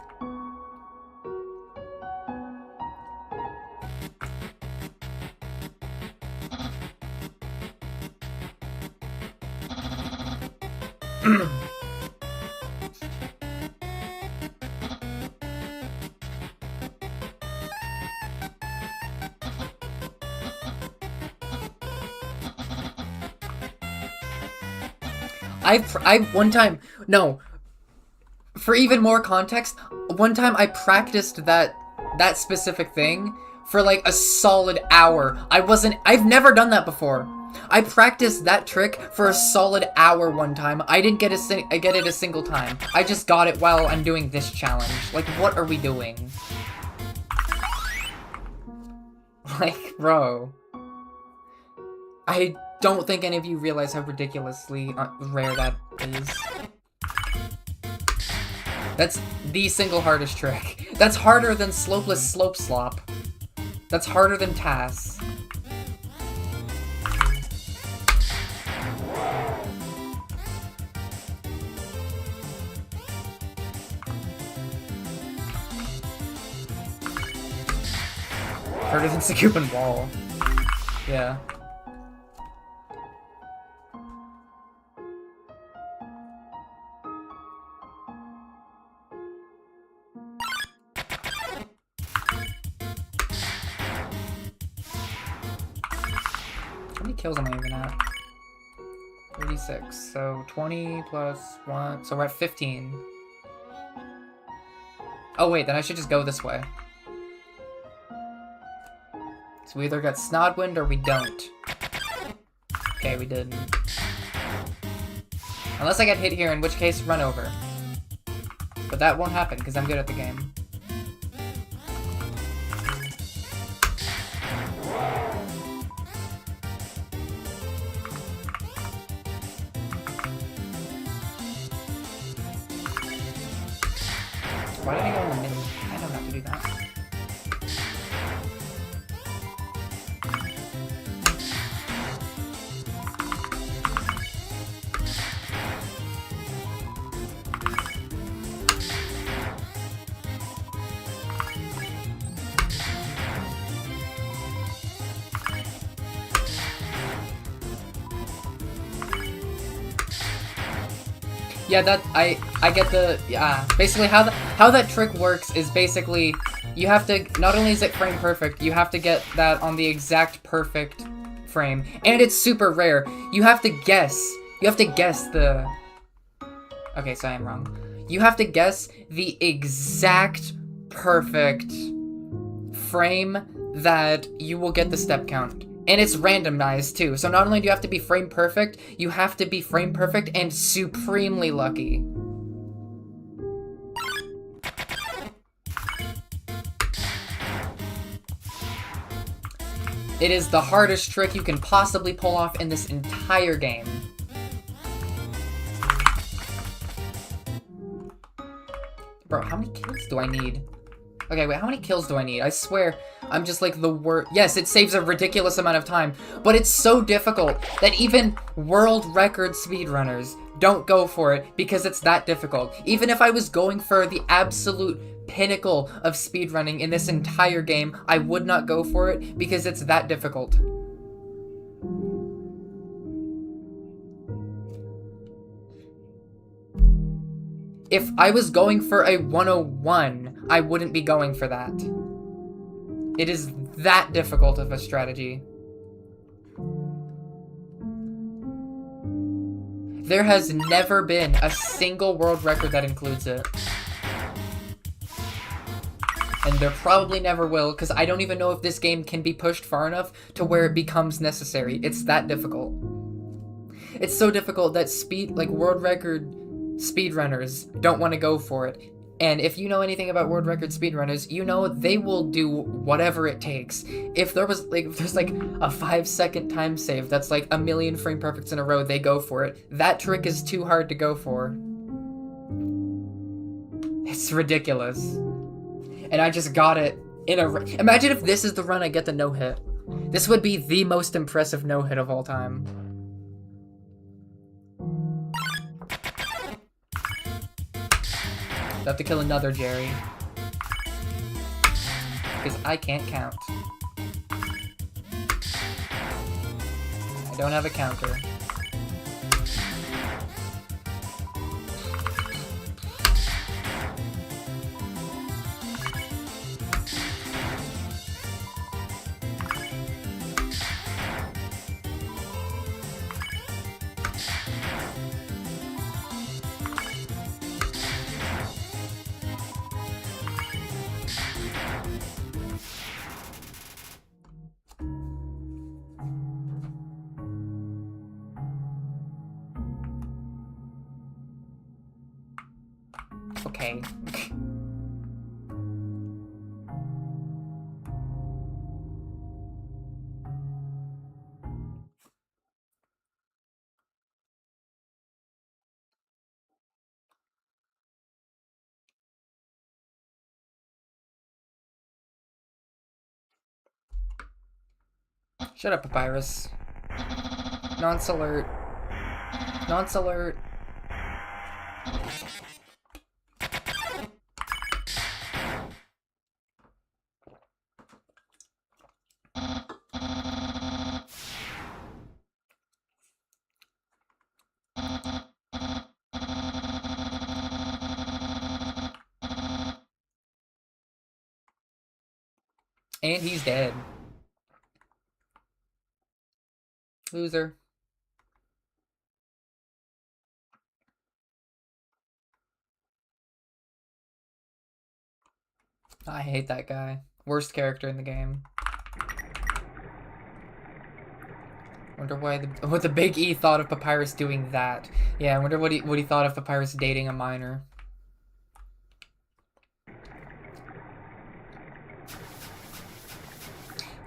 One time, no, for even more context, one time I practiced that specific thing for like a solid hour. I've never done that before. I practiced that trick for a solid hour one time. I didn't get it a single time. I just got it while I'm doing this challenge. Like, what are we doing? Like, bro. I don't think any of you realize how ridiculously rare that is. That's the single hardest trick. That's harder than Slopeless Slope Slop. That's harder than TAS. Harder than Sakupan Wall. Yeah. How many kills am I even at? 36. So 20 plus 1. So we're at 15. Oh wait, then I should just go this way. So we either got Snodwind or we don't. Okay, we didn't. Unless I get hit here, in which case, run over. But that won't happen, because I'm good at the game. Why did I go in the middle? I don't have to do that. Yeah, I get the, yeah, basically how that trick works is basically You have to, not only is it frame perfect, you have to get that on the exact perfect frame. And it's super rare. You have to guess the... Okay, so I am wrong. You have to guess the exact perfect frame that you will get the step count. And it's randomized too. So not only do you have to be frame perfect, you have to be frame perfect and supremely lucky. It is the hardest trick you can possibly pull off in this entire game. Bro, how many kills do I need? Okay, wait, how many kills do I need? I swear, I'm just like the worst. Yes, it saves a ridiculous amount of time, but it's so difficult that even world record speedrunners don't go for it because it's that difficult. Even if I was going for the absolute pinnacle of speedrunning in this entire game, I would not go for it because it's that difficult. If I was going for a 101, I wouldn't be going for that. It is that difficult of a strategy. There has never been a single world record that includes it. And there probably never will, because I don't even know if this game can be pushed far enough to where it becomes necessary. It's that difficult. It's so difficult that world record speedrunners don't want to go for it. And if you know anything about world record speedrunners, you know they will do whatever it takes. If there's like a 5-second time save that's like a million frame perfects in a row, they go for it. That trick is too hard to go for. It's ridiculous. And I just got it in a... Imagine if this is the run I get the no-hit. This would be the most impressive no-hit of all time. I have to kill another Jerry. Because I can't count. I don't have a counter. Okay. Shut up, Papyrus. Nonce alert. Nonce alert. And he's dead. Loser. I hate that guy. Worst character in the game. Wonder what the Big E thought of Papyrus doing that. Yeah, I wonder what he thought of Papyrus dating a minor.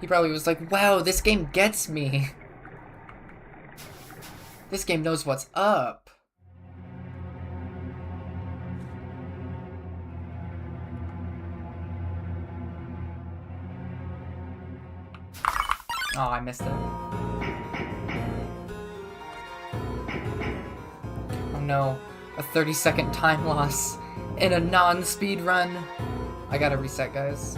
He probably was like, wow, this game gets me. This game knows what's up. Oh, I missed it. Oh no, a 30-second time loss in a non-speed run. I gotta reset, guys.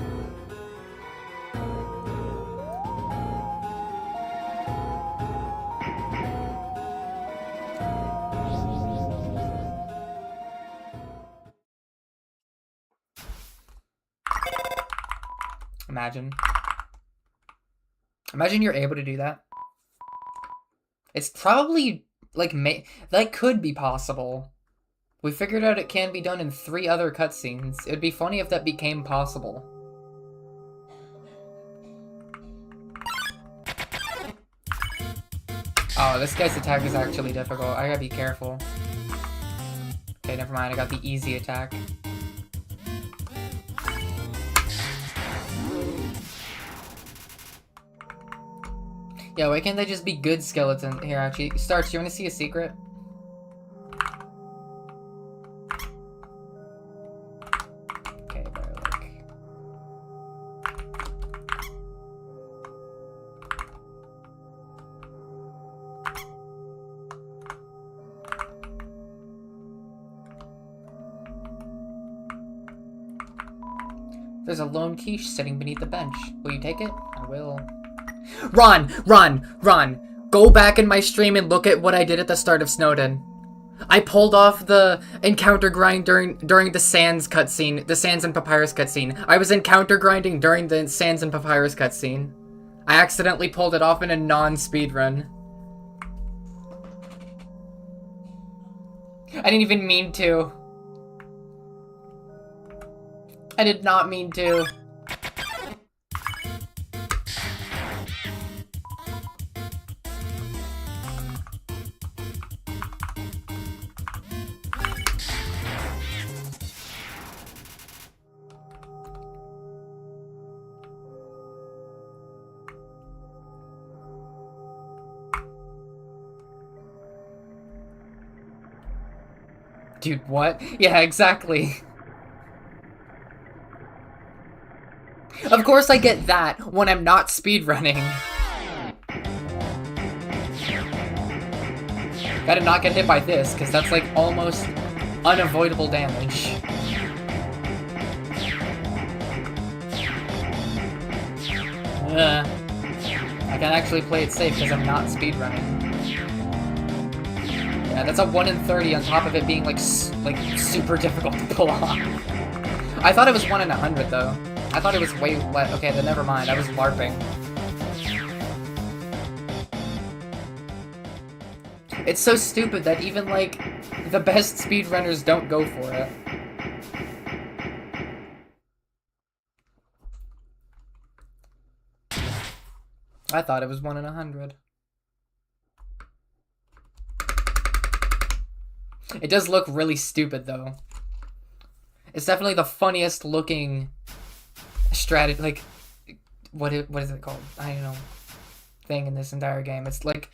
Imagine. Imagine you're able to do that. It's probably, like, that could be possible. We figured out it can be done in 3 other cutscenes. It would be funny if that became possible. Oh, this guy's attack is actually difficult. I gotta be careful. Okay, never mind. I got the easy attack. Yeah, why can't they just be good skeleton? Here, actually. Starch, you wanna see a secret? Okay, there, like... There's a lone quiche sitting beneath the bench. Will you take it? I will. Run! Run! Run! Go back in my stream and look at what I did at the start of Snowden. I pulled off the encounter grind during the Sands cutscene, the Sands and Papyrus cutscene. I was encounter grinding during the Sands and Papyrus cutscene. I accidentally pulled it off in a non-speedrun. I didn't even mean to. I did not mean to. Dude, what? Yeah, exactly. Of course I get that when I'm not speedrunning. Gotta not get hit by this, because that's like almost unavoidable damage. I can actually play it safe because I'm not speedrunning. Yeah, that's a 1 in 30 on top of it being like super difficult to pull off. I thought it was 1 in 100 though. I thought it was way less. Okay, then never mind. I was LARPing. It's so stupid that even like the best speedrunners don't go for it. I thought it was 1 in 100. It does look really stupid, though. It's definitely the funniest looking strategy, like, what is it called? I don't know. Thing in this entire game. It's, like,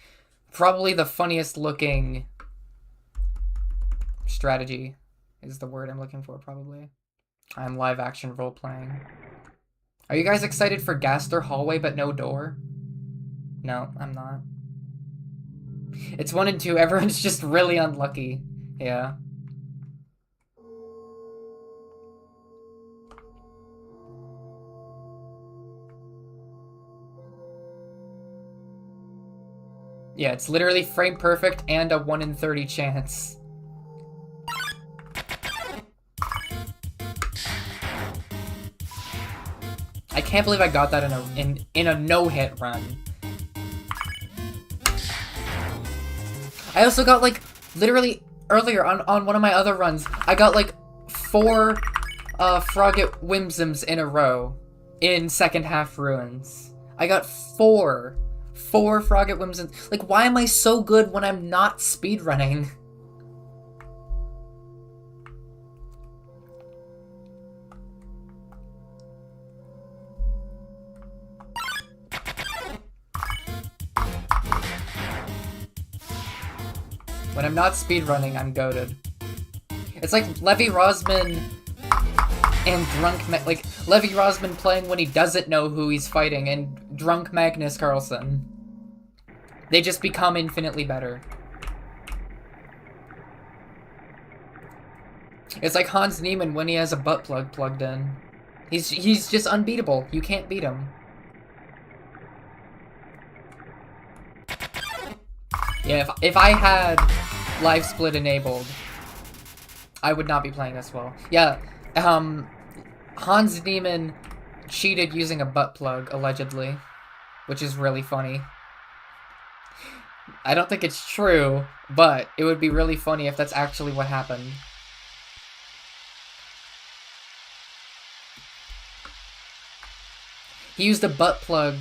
probably the funniest looking strategy is the word I'm looking for, probably. I'm live action role playing. Are you guys excited for Gaster Hallway but no door? No, I'm not. It's 1 and 2. Everyone's just really unlucky. Yeah. Yeah, it's literally frame perfect and a 1 in 30 chance. I can't believe I got that in a no-hit run. I also got like literally earlier on one of my other runs, I got like 4 Frogget Whimsims in a row in second half ruins. I got 4 Frogget Whimsims. Like, why am I so good when I'm not speedrunning? When I'm not speedrunning, I'm goated. It's like Levi Rosman and like Levi Rosman playing when he doesn't know who he's fighting, and drunk Magnus Carlsen. They just become infinitely better. It's like Hans Niemann when he has a butt plug plugged in. He's just unbeatable. You can't beat him. Yeah, if I had live split enabled, I would not be playing this well. Yeah, Hans Niemann cheated using a butt plug, allegedly. Which is really funny. I don't think it's true, but it would be really funny if that's actually what happened. He used a butt plug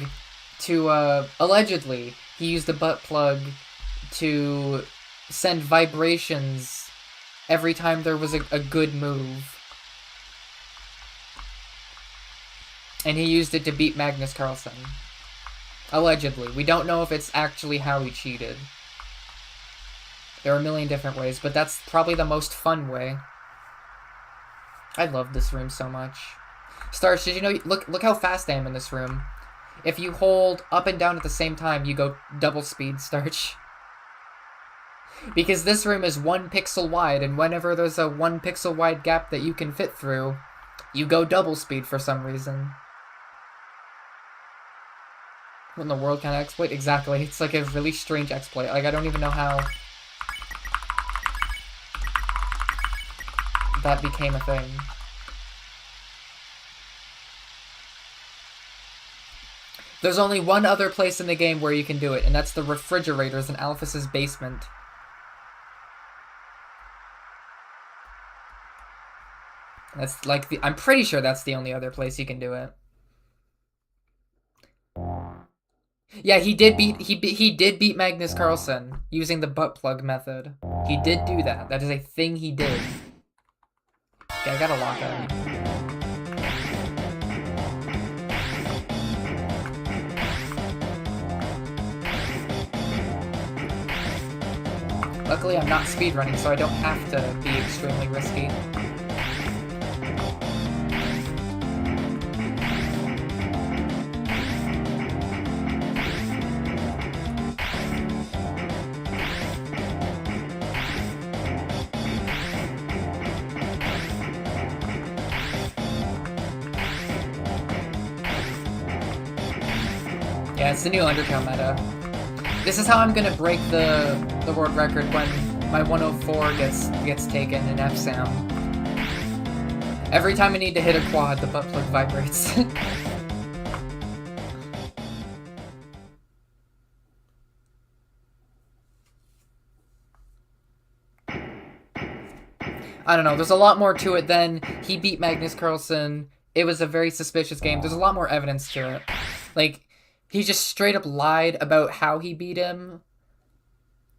to, allegedly, he used a butt plug to send vibrations every time there was a good move. And he used it to beat Magnus Carlsen. Allegedly. We don't know if it's actually how he cheated. There are a million different ways, but that's probably the most fun way. I love this room so much. Starch, did you know, look how fast I am in this room. If you hold up and down at the same time, you go double speed, Starch. Because this room is 1 pixel wide, and whenever there's a 1 pixel wide gap that you can fit through, you go double speed for some reason. What in the world kind of exploit? Exactly. It's like a really strange exploit. Like, I don't even know how that became a thing. There's only one other place in the game where you can do it, and that's the refrigerators in Alphys's basement. That's like the... I'm pretty sure that's the only other place you can do it. Yeah, he did beat Magnus Carlsen using the butt plug method. He did do that. That is a thing he did. Okay, I gotta lock in. Luckily, I'm not speedrunning, so I don't have to be extremely risky. Yeah, it's the new Undertale meta. This is how I'm gonna break the world record when my 104 gets taken in FSAM. Every time I need to hit a quad, the butt plug vibrates. I don't know, there's a lot more to it than he beat Magnus Carlsen. It was a very suspicious game. There's a lot more evidence to it. Like, he just straight up lied about how he beat him.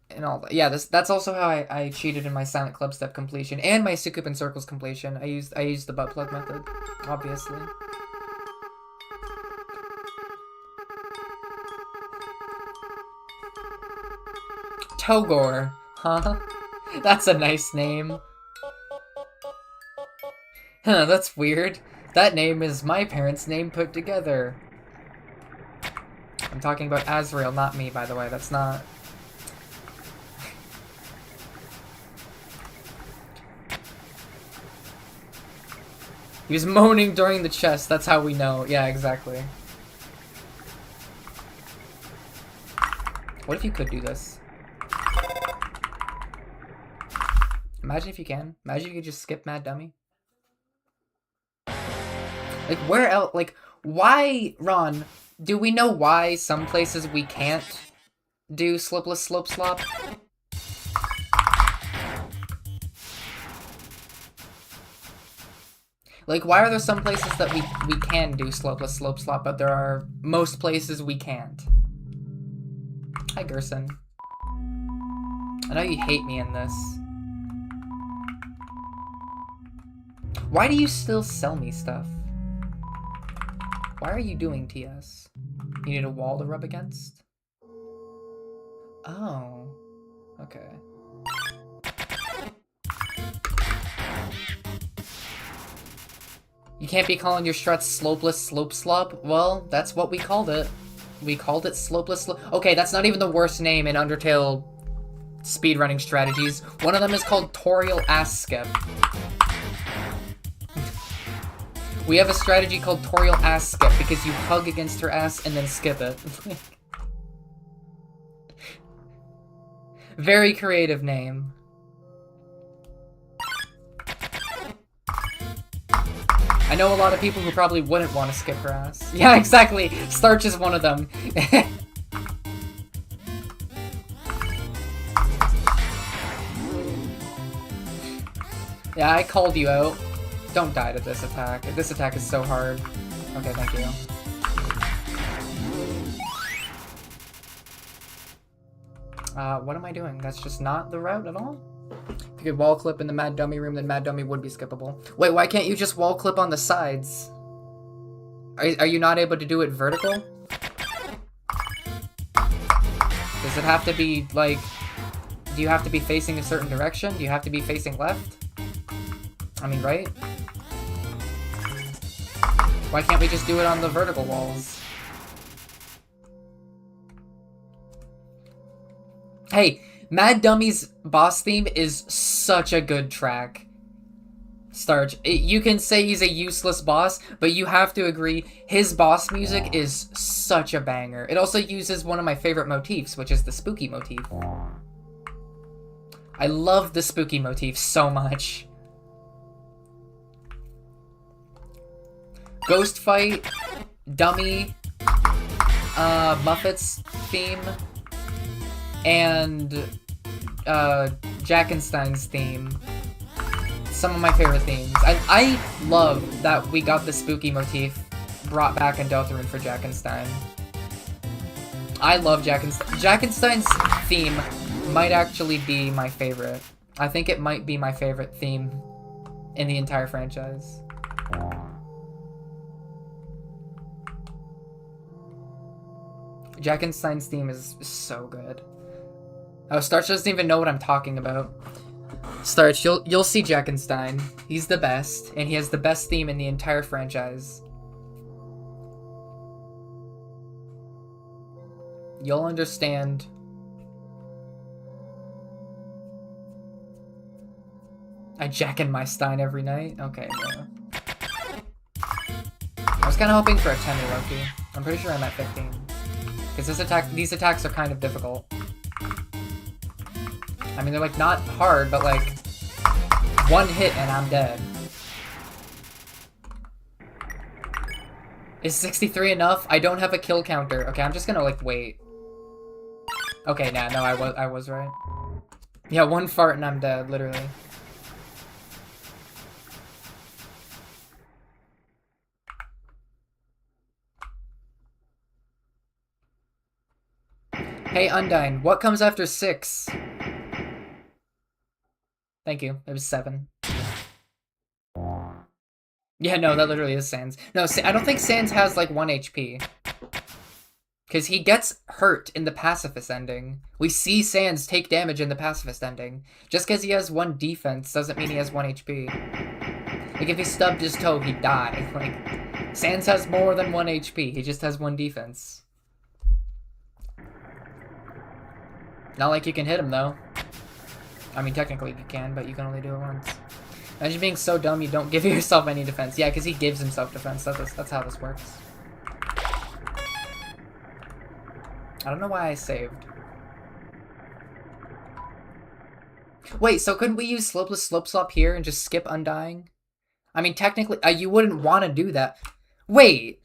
And all that. Yeah, that's also how I cheated in my Silent Clubstep completion and my Sukup in Circles completion. I used the butt plug method, obviously. Togor, huh? That's a nice name. Huh, that's weird. That name is my parents' name put together. I'm talking about Azrael, not me, by the way. That's not... He was moaning during the chest, that's how we know. Yeah, exactly. What if you could do this? Imagine if you can. Imagine if you could just skip Mad Dummy. Like, where else? Like, why, Ron, do we know why some places we can't do Slipless Slope Slop? Like, why are there some places that we can do Slopeless Slope Slop, but there are most places we can't? Hi, Gerson. I know you hate me in this. Why do you still sell me stuff? Why are you doing TS? You need a wall to rub against? Oh. Okay. You can't be calling your struts Slopeless Slope Slop? Well, that's what we called it. We called it Slopeless Slope... Okay, that's not even the worst name in Undertale speedrunning strategies. One of them is called Toriel Ass Skip. We have a strategy called Toriel Ass Skip because you hug against her ass and then skip it. Very creative name. I know a lot of people who probably wouldn't want to skip grass. Yeah, exactly. Starch is one of them. Yeah, I called you out. Don't die to this attack. This attack is so hard. Okay, thank you. What am I doing? That's just not the route at all? If you could wall clip in the Mad Dummy room, then Mad Dummy would be skippable. Wait, why can't you just wall clip on the sides? Are you not able to do it vertical? Does it have to be, like... Do you have to be facing a certain direction? Do you have to be facing left? I mean, right? Why can't we just do it on the vertical walls? Hey, Mad Dummy's boss theme is such a good track. Starch, you can say he's a useless boss, but you have to agree, his boss music is such a banger. It also uses one of my favorite motifs, which is the spooky motif. I love the spooky motif so much. Ghost fight, Dummy, Muffet's theme, and Jackenstein's theme. Some of my favorite themes. I love that we got the spooky motif brought back in Deltarune for Jackenstein. I love Jackenstein's theme might actually be my favorite. I think it might be my favorite theme in the entire franchise. Jackenstein's theme is so good. Oh, Starch doesn't even know what I'm talking about. Starch, you'll see Jackenstein. He's the best, and he has the best theme in the entire franchise. You'll understand. I jacken my Stein every night? Okay, bro. I was kind of hoping for a 10 Loki. I'm pretty sure I'm at 15. Because these attacks are kind of difficult. I mean, they're like not hard, but like one hit and I'm dead. Is 63 enough? I don't have a kill counter. Okay, I'm just gonna like wait. Okay, no, I was right. Yeah, one fart and I'm dead, literally. Hey, Undyne, what comes after 6? Thank you. It was 7. Yeah, no, that literally is Sans. No, I don't think Sans has, like, 1 HP. Because he gets hurt in the Pacifist ending. We see Sans take damage in the Pacifist ending. Just because he has 1 defense doesn't mean he has 1 HP. Like, if he stubbed his toe, he'd die. Like, Sans has more than 1 HP. He just has 1 defense. Not like you can hit him, though. I mean, technically you can, but you can only do it once. Imagine being so dumb you don't give yourself any defense. Yeah, because he gives himself defense. That's how this works. I don't know why I saved. Wait, so couldn't we use Slopeless Slope Slop here and just skip Undying? I mean, technically, you wouldn't want to do that. Wait!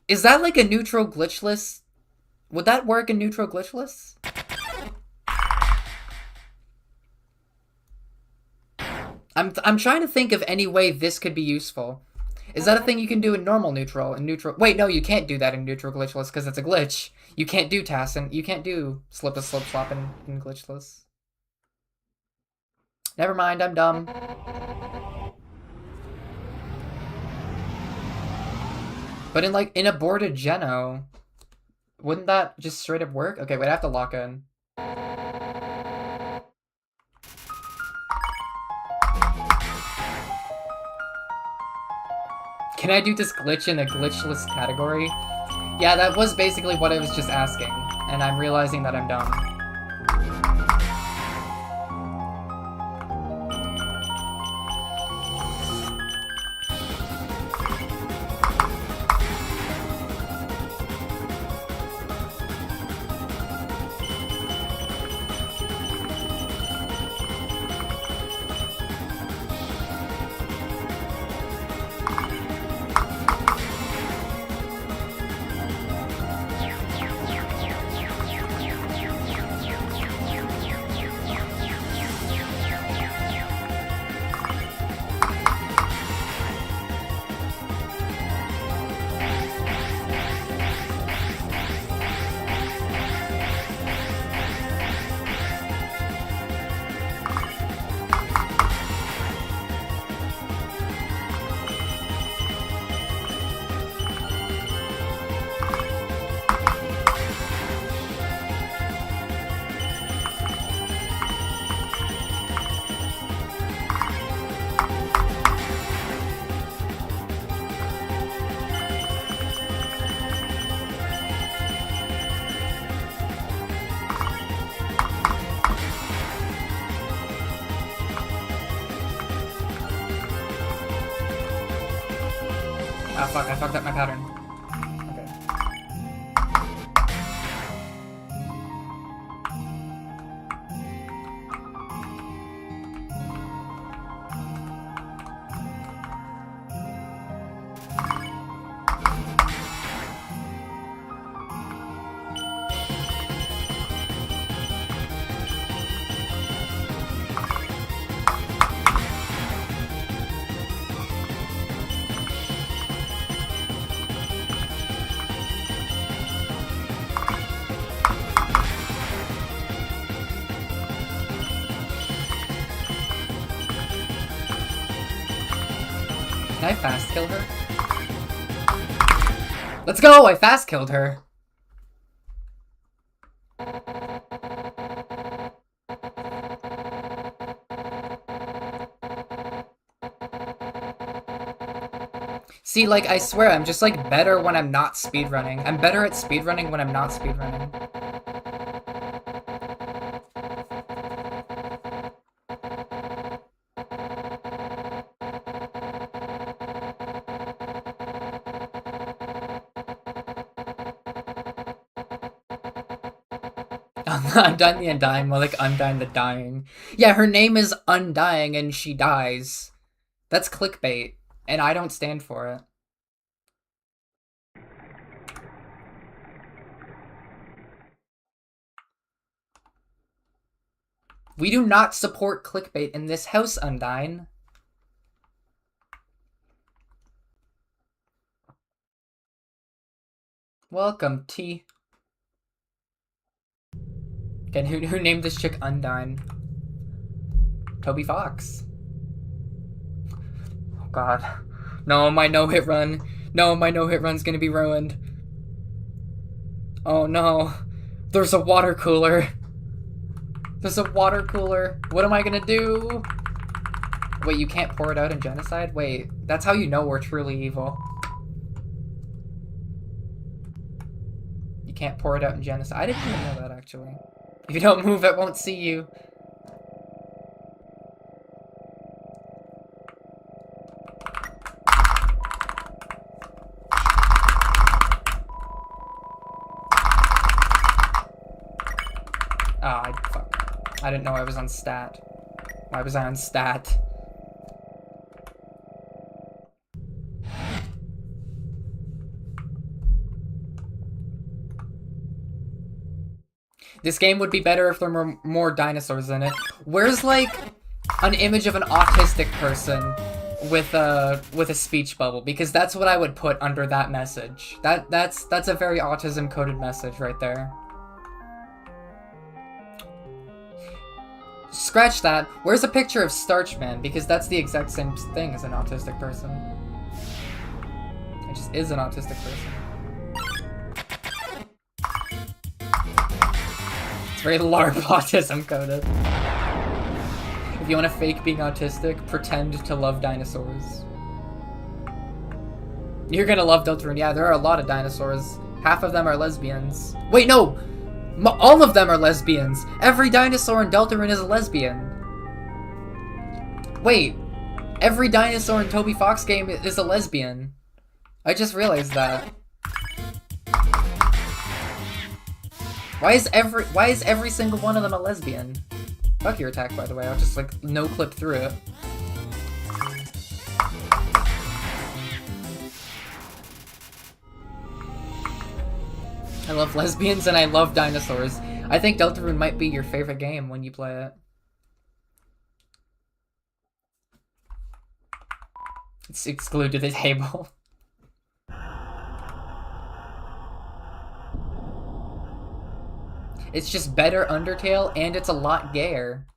Is that like a neutral glitchless? Would that work in neutral glitchless? I'm trying to think of any way this could be useful. Is that a thing you can do in normal neutral? In neutral? Wait, no, you can't do that in neutral glitchless because it's a glitch. You can't do Tassin. You can't do Slip a Slip Slop in glitchless. Never mind, I'm dumb. But in a boarded Geno, wouldn't that just straight up work? Okay, wait, I have to lock in. Can I do this glitch in a glitchless category? Yeah, that was basically what I was just asking, and I'm realizing that I'm dumb. fuck, I fucked up my pattern. Okay. Can I fast kill her? Let's go! I fast killed her! See, like, I swear, I'm just, like, better when I'm not speedrunning. I'm better at speedrunning when I'm not speedrunning. Undyne the Undying, more like Undyne the Dying. Yeah, her name is Undying and she dies. That's clickbait, and I don't stand for it. We do not support clickbait in this house, Undyne. Welcome, T. Again, who named this chick Undyne? Toby Fox. Oh god. No, my no-hit run. No, my no-hit run's gonna be ruined. Oh no. There's a water cooler. There's a water cooler. What am I gonna do? Wait, you can't pour it out in Genocide? Wait, that's how you know we're truly evil. You can't pour it out in Genocide. I didn't even know that, actually. If you don't move, it won't see you. Ah, fuck. I didn't know I was on stat. Why was I on stat? This game would be better if there were more dinosaurs in it. Where's, like, an image of an autistic person with a speech bubble? Because that's what I would put under that message. That's a very autism-coded message right there. Scratch that. Where's a picture of Starchman? Because that's the exact same thing as an autistic person. It just is an autistic person. It's very LARP autism coded. If you want to fake being autistic, pretend to love dinosaurs. You're gonna love Deltarune. Yeah, there are a lot of dinosaurs. Half of them are lesbians. Wait, no! All of them are lesbians! Every dinosaur in Deltarune is a lesbian. Wait, every dinosaur in Toby Fox game is a lesbian. I just realized that. Why is every single one of them a lesbian? Fuck your attack, by the way. I'll just, like, no-clip through it. I love lesbians and I love dinosaurs. I think Deltarune might be your favorite game when you play it. It's excluded to the table. It's just better Undertale, and it's a lot gayer.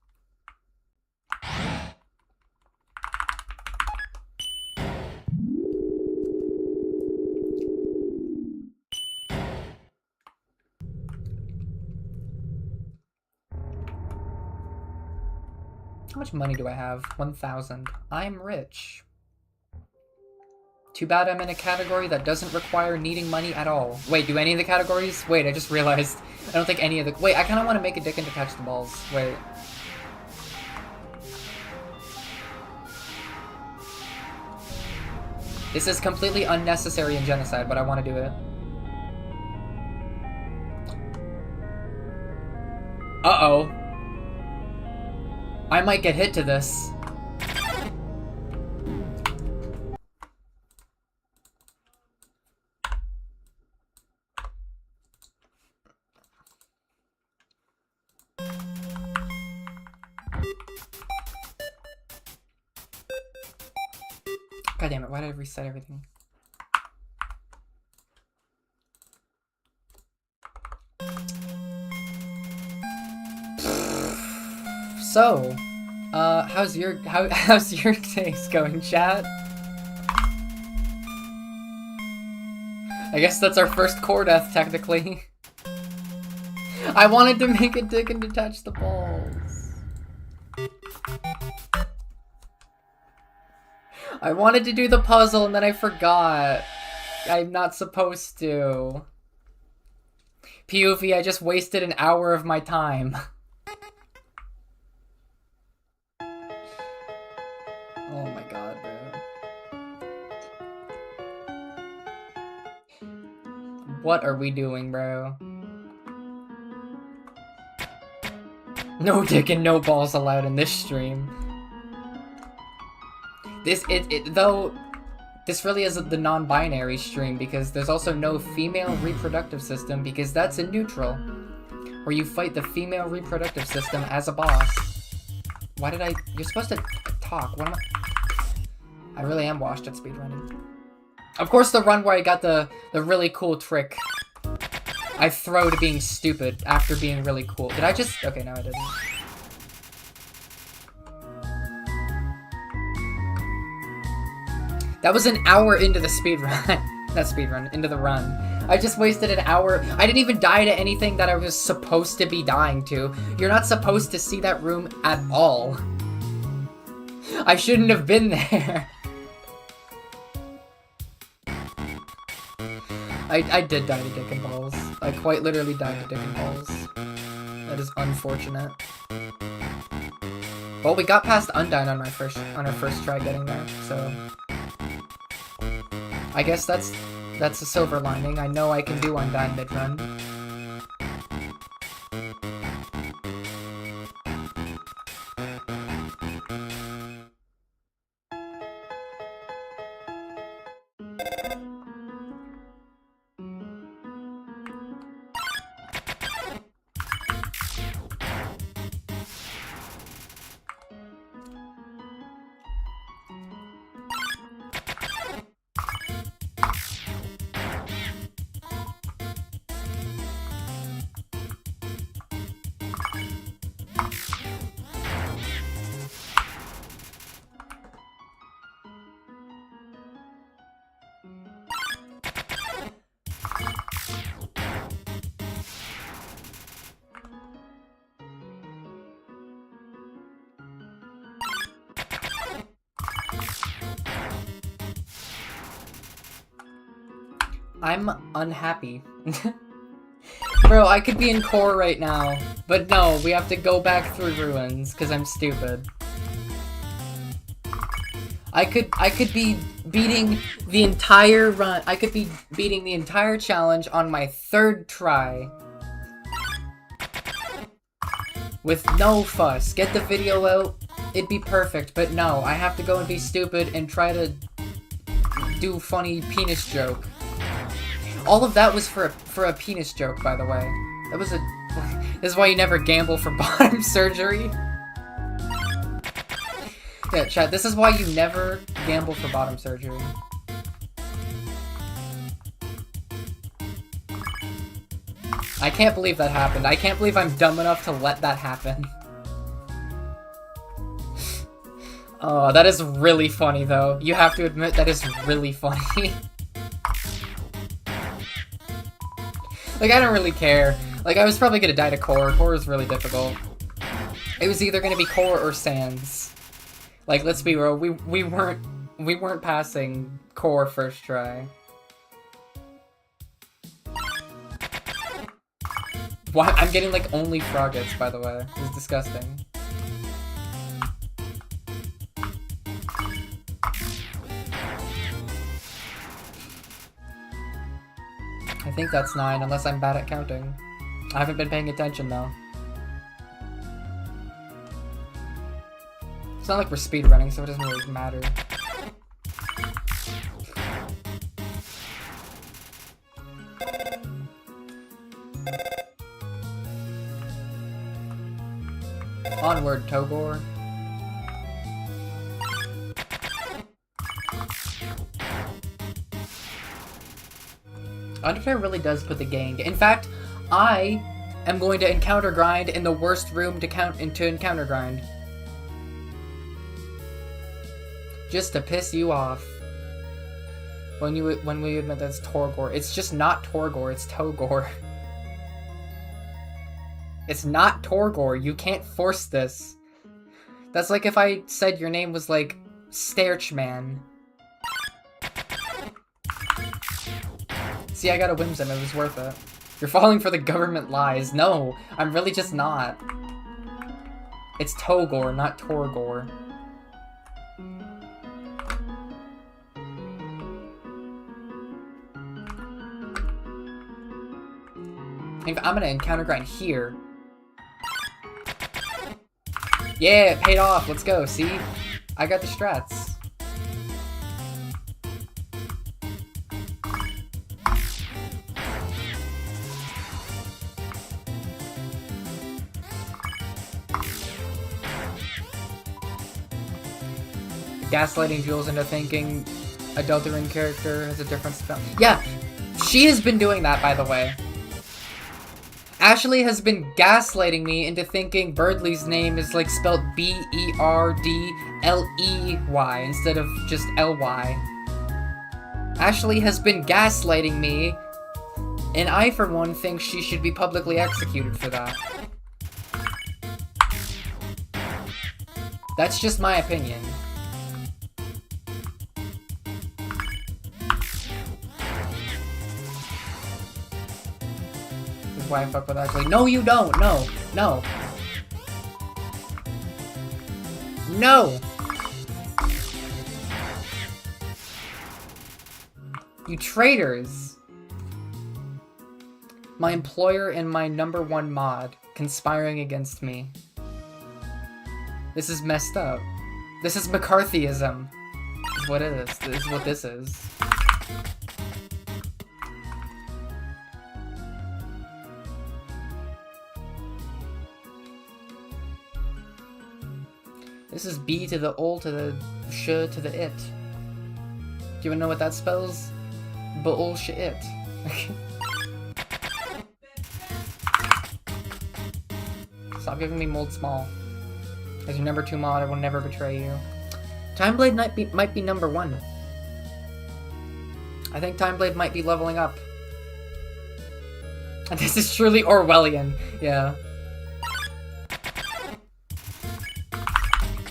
How much money do I have? 1,000. I'm rich. Too bad I'm in a category that doesn't require needing money at all. Wait, do any of the categories? Wait, I just realized. I don't think any of the... Wait, I kind of want to make a dick and to catch the balls. Wait. This is completely unnecessary in Genocide, but I want to do it. Uh-oh. I might get hit to this. God damn it, why did I reset everything? So, how's your days going, chat? I guess that's our first core death, technically. I wanted to make a dick and detach the balls. I wanted to do the puzzle and then I forgot. I'm not supposed to. POV, I just wasted an hour of my time. Oh my god, bro. What are we doing, bro? No dick and no balls allowed in this stream. This really is the non-binary stream because there's also no female reproductive system because that's in neutral, where you fight the female reproductive system as a boss. Why did you're supposed to talk, what am I really am washed at speedrunning. Of course the run where I got the really cool trick I throw to being stupid after being really cool. Did I just, okay, no I didn't. That was an hour into the speedrun. Not speedrun, into the run. I just wasted an hour. I didn't even die to anything that I was supposed to be dying to. You're not supposed to see that room at all. I shouldn't have been there. I did die to dick and balls. I quite literally died to dick and balls. That is unfortunate. Well, we got past Undyne on our first try getting there, so I guess that's a silver lining. I know I can do Undyne mid-run. I'm unhappy. Bro, I could be in core right now, but no, we have to go back through ruins, because I'm stupid. I could be beating the entire run, I could be beating the entire challenge on my third try. With no fuss. Get the video out, it'd be perfect, but no, I have to go and be stupid and try to do funny penis joke. All of that was for a penis joke, by the way. That was this is why you never gamble for bottom surgery. Yeah, chat, this is why you never gamble for bottom surgery. I can't believe that happened. I can't believe I'm dumb enough to let that happen. Oh, that is really funny, though. You have to admit that is really funny. Like, I don't really care. Like, I was probably gonna die to core. Core is really difficult. It was either gonna be core or sands. Like, let's be real, we weren't passing core first try. What? I'm getting, like, only froggets, by the way. It's disgusting. think that's 9, unless I'm bad at counting. I haven't been paying attention, though. It's not like we're speedrunning, so it doesn't really matter. Onward, Togor. Undertale really does put the game. In fact, I am going to encounter grind in the worst room to encounter grind. Just to piss you off. When we admit that's Torgor. It's just not Torgor, it's Togor. It's not Torgor, you can't force this. That's like if I said your name was like Stairchman. See, I got a Whimsim, it was worth it. You're falling for the government lies. No, I'm really just not. It's Togor, not Torgor. I'm gonna encounter grind here. Yeah, it paid off. Let's go. See? I got the strats. Gaslighting Jules into thinking a Deltarune character has a different spell. Yeah, she has been doing that, by the way. Ashley has been gaslighting me into thinking Birdley's name is like spelled B-E-R-D-L-E-Y instead of just L-Y. Ashley has been gaslighting me, and I, for one, think she should be publicly executed for that. That's just my opinion. Why I fuck with Ashley. No, you don't. No. No. No! You traitors! My employer and my #1 mod conspiring against me. This is messed up. This is McCarthyism. Is what it is. This is what this is. This is B to the ol to the sh to the it. Do you wanna know what that spells? Bullshit. Stop giving me mold small. As your #2 mod, I will never betray you. Timeblade might be #1. I think Timeblade might be leveling up. This is truly Orwellian, yeah.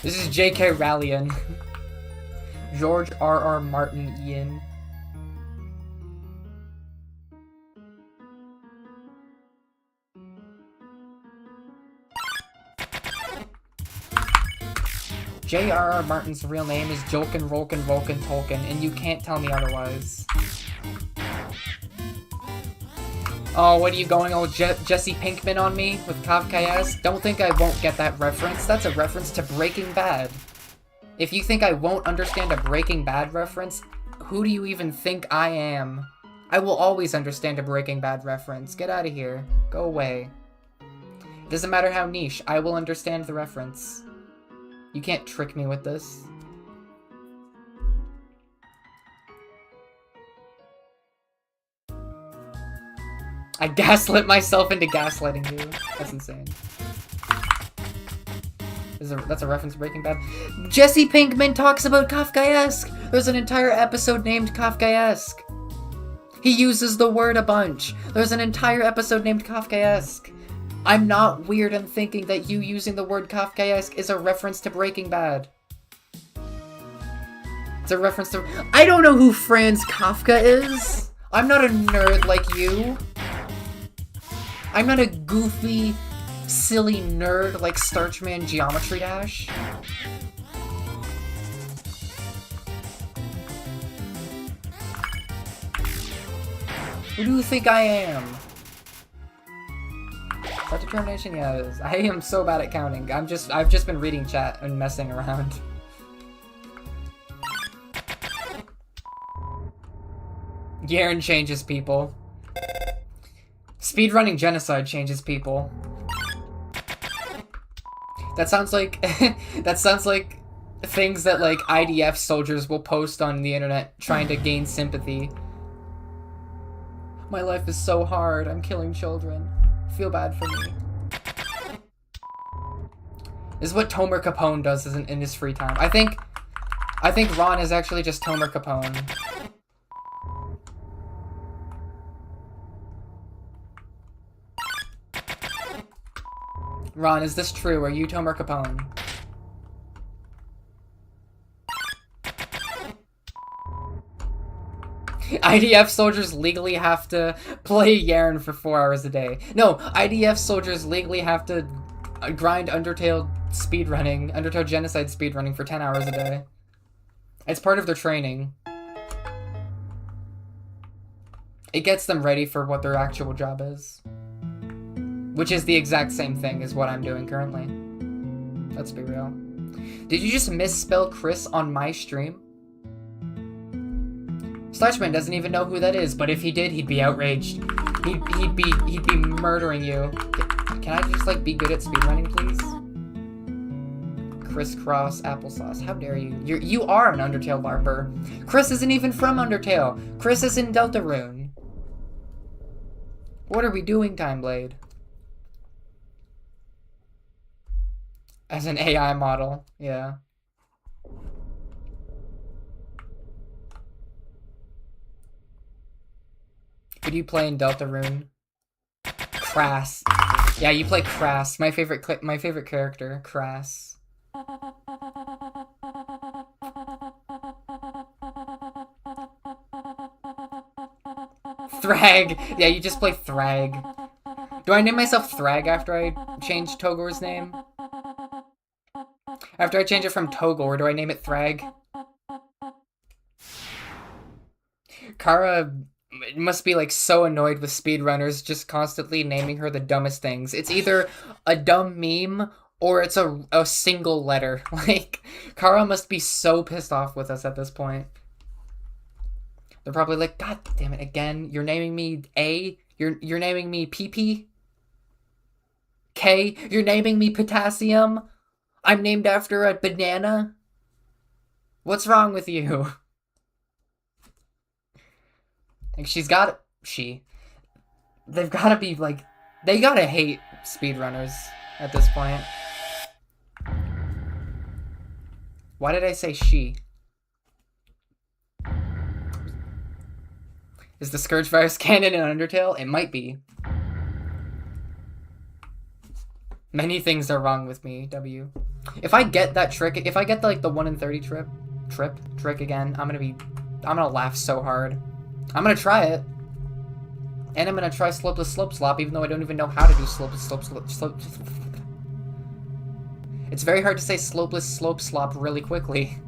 This is J.K. Rowling. George R.R. Martin Ian. J.R.R. Martin's real name is Jolkin Rolkin Volkin Tolkien, and you can't tell me otherwise. Oh, what are you going all Jesse Pinkman on me with Kafkaesque? Don't think I won't get that reference. That's a reference to Breaking Bad. If you think I won't understand a Breaking Bad reference, who do you even think I am? I will always understand a Breaking Bad reference. Get out of here. Go away. It doesn't matter how niche, I will understand the reference. You can't trick me with this. I gaslit myself into gaslighting you. That's insane. That's a reference to Breaking Bad. Jesse Pinkman talks about Kafkaesque. There's an entire episode named Kafkaesque. He uses the word a bunch. There's an entire episode named Kafkaesque. I'm not weird in thinking that you using the word Kafkaesque is a reference to Breaking Bad. It's a reference to... I don't know who Franz Kafka is. I'm not a nerd like you. I'm not a goofy, silly nerd like Starchman Geometry Dash. Who do you think I am? Is that determination? Yeah, it is. I am so bad at counting. I've just been reading chat and messing around. Garen changes people. Speedrunning Genocide changes people. That sounds like that sounds like things that like IDF soldiers will post on the internet trying to gain sympathy. My life is so hard. I'm killing children. Feel bad for me. This is what Tomer Capone does in his free time. I think Ron is actually just Tomer Capone. Ron, is this true? Are you Tomer Capone? IDF soldiers legally have to play Yaren for 4 hours a day. No, IDF soldiers legally have to grind Undertale speedrunning, Undertale Genocide speedrunning for 10 hours a day. It's part of their training. It gets them ready for what their actual job is. Which is the exact same thing as what I'm doing currently. Let's be real. Did you just misspell Chris on my stream? Slashman doesn't even know who that is, but if he did, he'd be outraged. He'd be murdering you. Can I just like be good at speedrunning, please? Crisscross applesauce. How dare you? You are an Undertale LARPer. Chris isn't even from Undertale. Chris is in Deltarune. What are we doing, Timeblade? As an AI model, yeah. Could you play in Deltarune? Crass. Yeah, you play Crass. My favorite character, Crass. Thrag. Yeah, you just play Thrag. Do I name myself Thrag after I change Togor's name? After I change it from Togor, do I name it Thrag? Kara must be like so annoyed with speedrunners just constantly naming her the dumbest things. It's either a dumb meme or it's a single letter. Like, Kara must be so pissed off with us at this point. They're probably like, God damn it, again, you're naming me A? You're naming me PP? K? You're naming me Potassium? I'm named after a banana? What's wrong with you? Like, they've gotta be, like, they gotta hate speedrunners at this point. Why did I say she? Is the Scourge virus canon in Undertale? It might be. Many things are wrong with me, W. If I get that trick, if I get like the 1 in 30 trick again, I'm gonna laugh so hard. I'm gonna try it. And I'm gonna try Slopeless Slope Slop, even though I don't even know how to do Slopeless Slope. It's very hard to say Slopeless Slope Slop really quickly.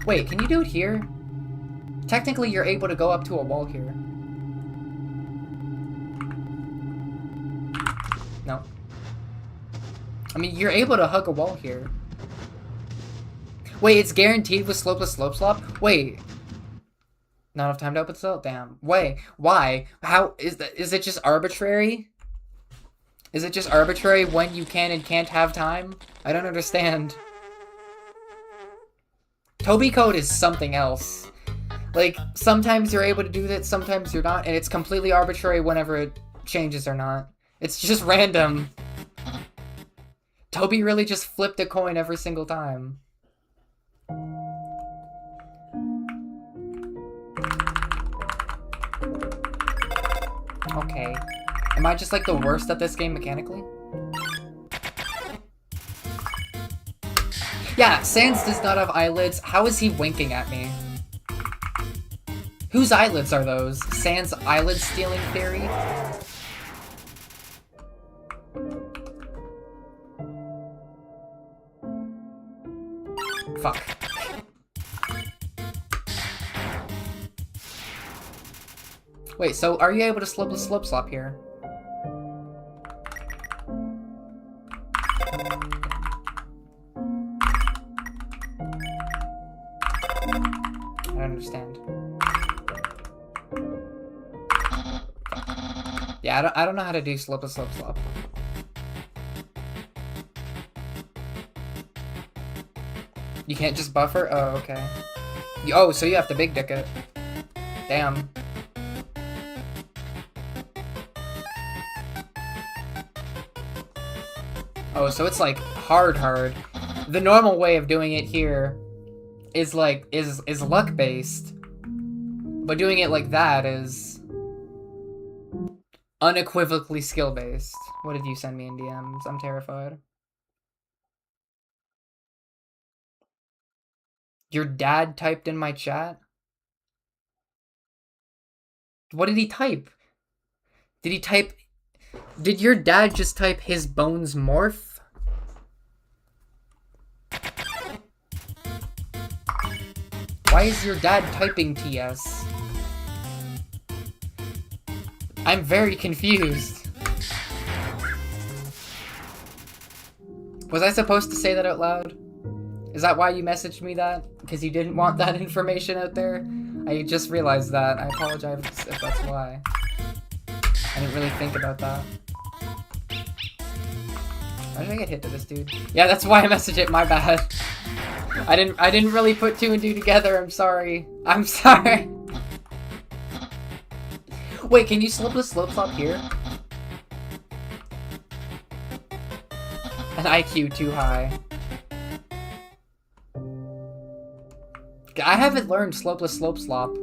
Wait, can you do it here? Technically, you're able to go up to a wall here. No. I mean, you're able to hug a wall here. Wait, it's guaranteed with Slopeless Slope Slop? Wait. Not enough time to open still? Damn. Wait, why? How is that? Is it just arbitrary? Is it just arbitrary when you can and can't have time? I don't understand. Toby code is something else. Like, sometimes you're able to do that, sometimes you're not, and it's completely arbitrary whenever it changes or not. It's just random. Toby really just flipped a coin every single time. Okay. Am I just like the worst at this game mechanically? Yeah, Sans does not have eyelids. How is he winking at me? Whose eyelids are those? Sans eyelid stealing theory? Fuck. Wait, so are you able to slip slop here? I don't understand. Yeah, I don't know how to do slip slop. You can't just buffer? Oh, okay. Oh, so you have to big dick it. Damn. Oh, so it's like hard. The normal way of doing it here is like is luck based. But doing it like that is unequivocally skill based. What did you send me in DMs? I'm terrified. Your dad typed in my chat? What did he type? Did your dad just type his bones morph? Why is your dad typing TS? I'm very confused. Was I supposed to say that out loud? Is that why you messaged me that? Because you didn't want that information out there? I just realized that. I apologize if that's why. I didn't really think about that. Why did I get hit to this dude? Yeah, that's why I messaged it, my bad. I didn't really put two and two together, I'm sorry. I'm sorry. Wait, can you slip the slope flop here? An IQ too high. I haven't learned slopeless slope slop.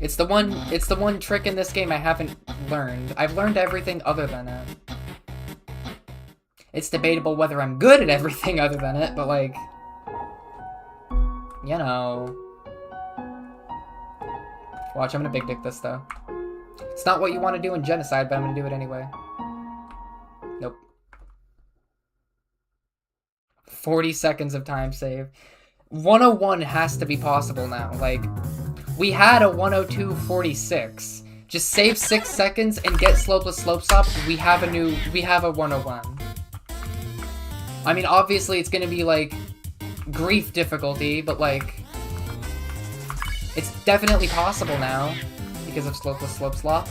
It's the one trick in this game I haven't learned. I've learned everything other than it. It's debatable whether I'm good at everything other than it, but like, you know. Watch, I'm gonna big dick this though. It's not what you want to do in Genocide, but I'm gonna do it anyway. Nope. 40 seconds of time save. 101 has to be possible now. Like, we had a 102.46. Just save 6 seconds and get slopeless slope stop. We have a 101. I mean, obviously it's gonna be like grief difficulty, but like, it's definitely possible now because of slopeless slope slop.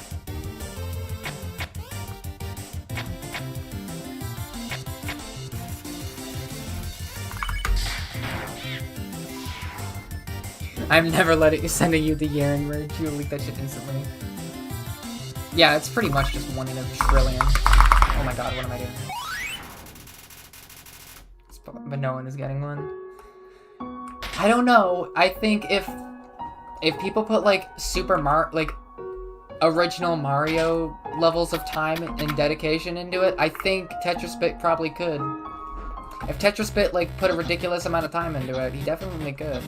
I'm never sending you the Yaren merge. You leak that shit instantly. Yeah, it's pretty much just 1 in a trillion. Oh my god, what am I doing? But no one is getting one. I don't know. I think if people put like original Mario levels of time and dedication into it, I think TetraSpit probably could. If TetraSpit like put a ridiculous amount of time into it, he definitely could.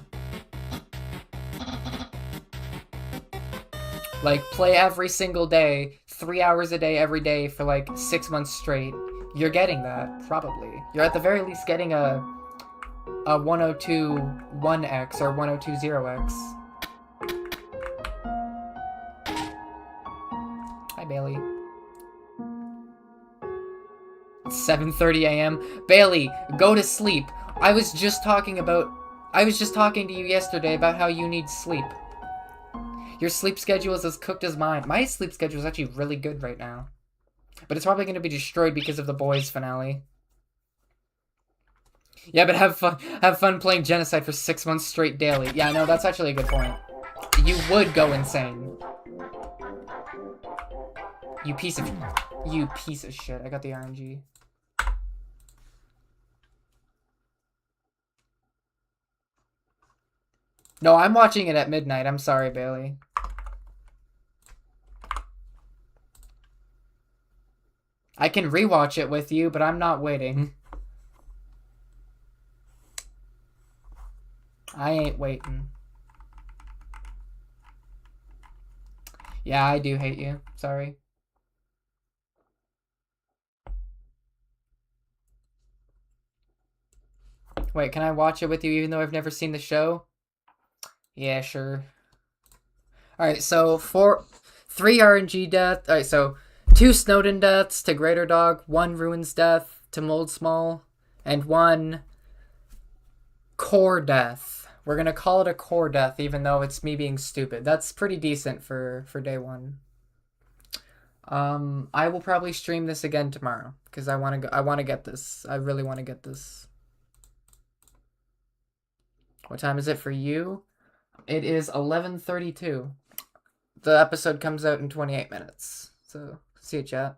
Like, play every single day, 3 hours a day every day for like 6 months straight. You're getting that, probably. You're at the very least getting a 102.1x or 102.0x. Hi, Bailey. It's 7:30 a.m. Bailey, go to sleep. I was just talking to you yesterday about how you need sleep. Your sleep schedule is as cooked as mine. My sleep schedule is actually really good right now. But it's probably going to be destroyed because of the boys finale. Yeah, but have fun playing Genocide for 6 months straight daily. Yeah, no, that's actually a good point. You would go insane. You piece of shit. I got the RNG. No, I'm watching it at midnight. I'm sorry, Bailey. I can rewatch it with you, but I'm not waiting. I ain't waiting. Yeah, I do hate you. Sorry. Wait, can I watch it with you even though I've never seen the show? Yeah, sure. Alright, so 3 RNG deaths. Alright, so 2 Snowden deaths to Greater Dog, 1 Ruins death to Mold Small, and 1 core death. We're gonna call it a core death, even though it's me being stupid. That's pretty decent for day 1. I will probably stream this again tomorrow because I want to get this. I really want to get this. What time is it for you? It is 11:32. The episode comes out in 28 minutes. So, see you, chat.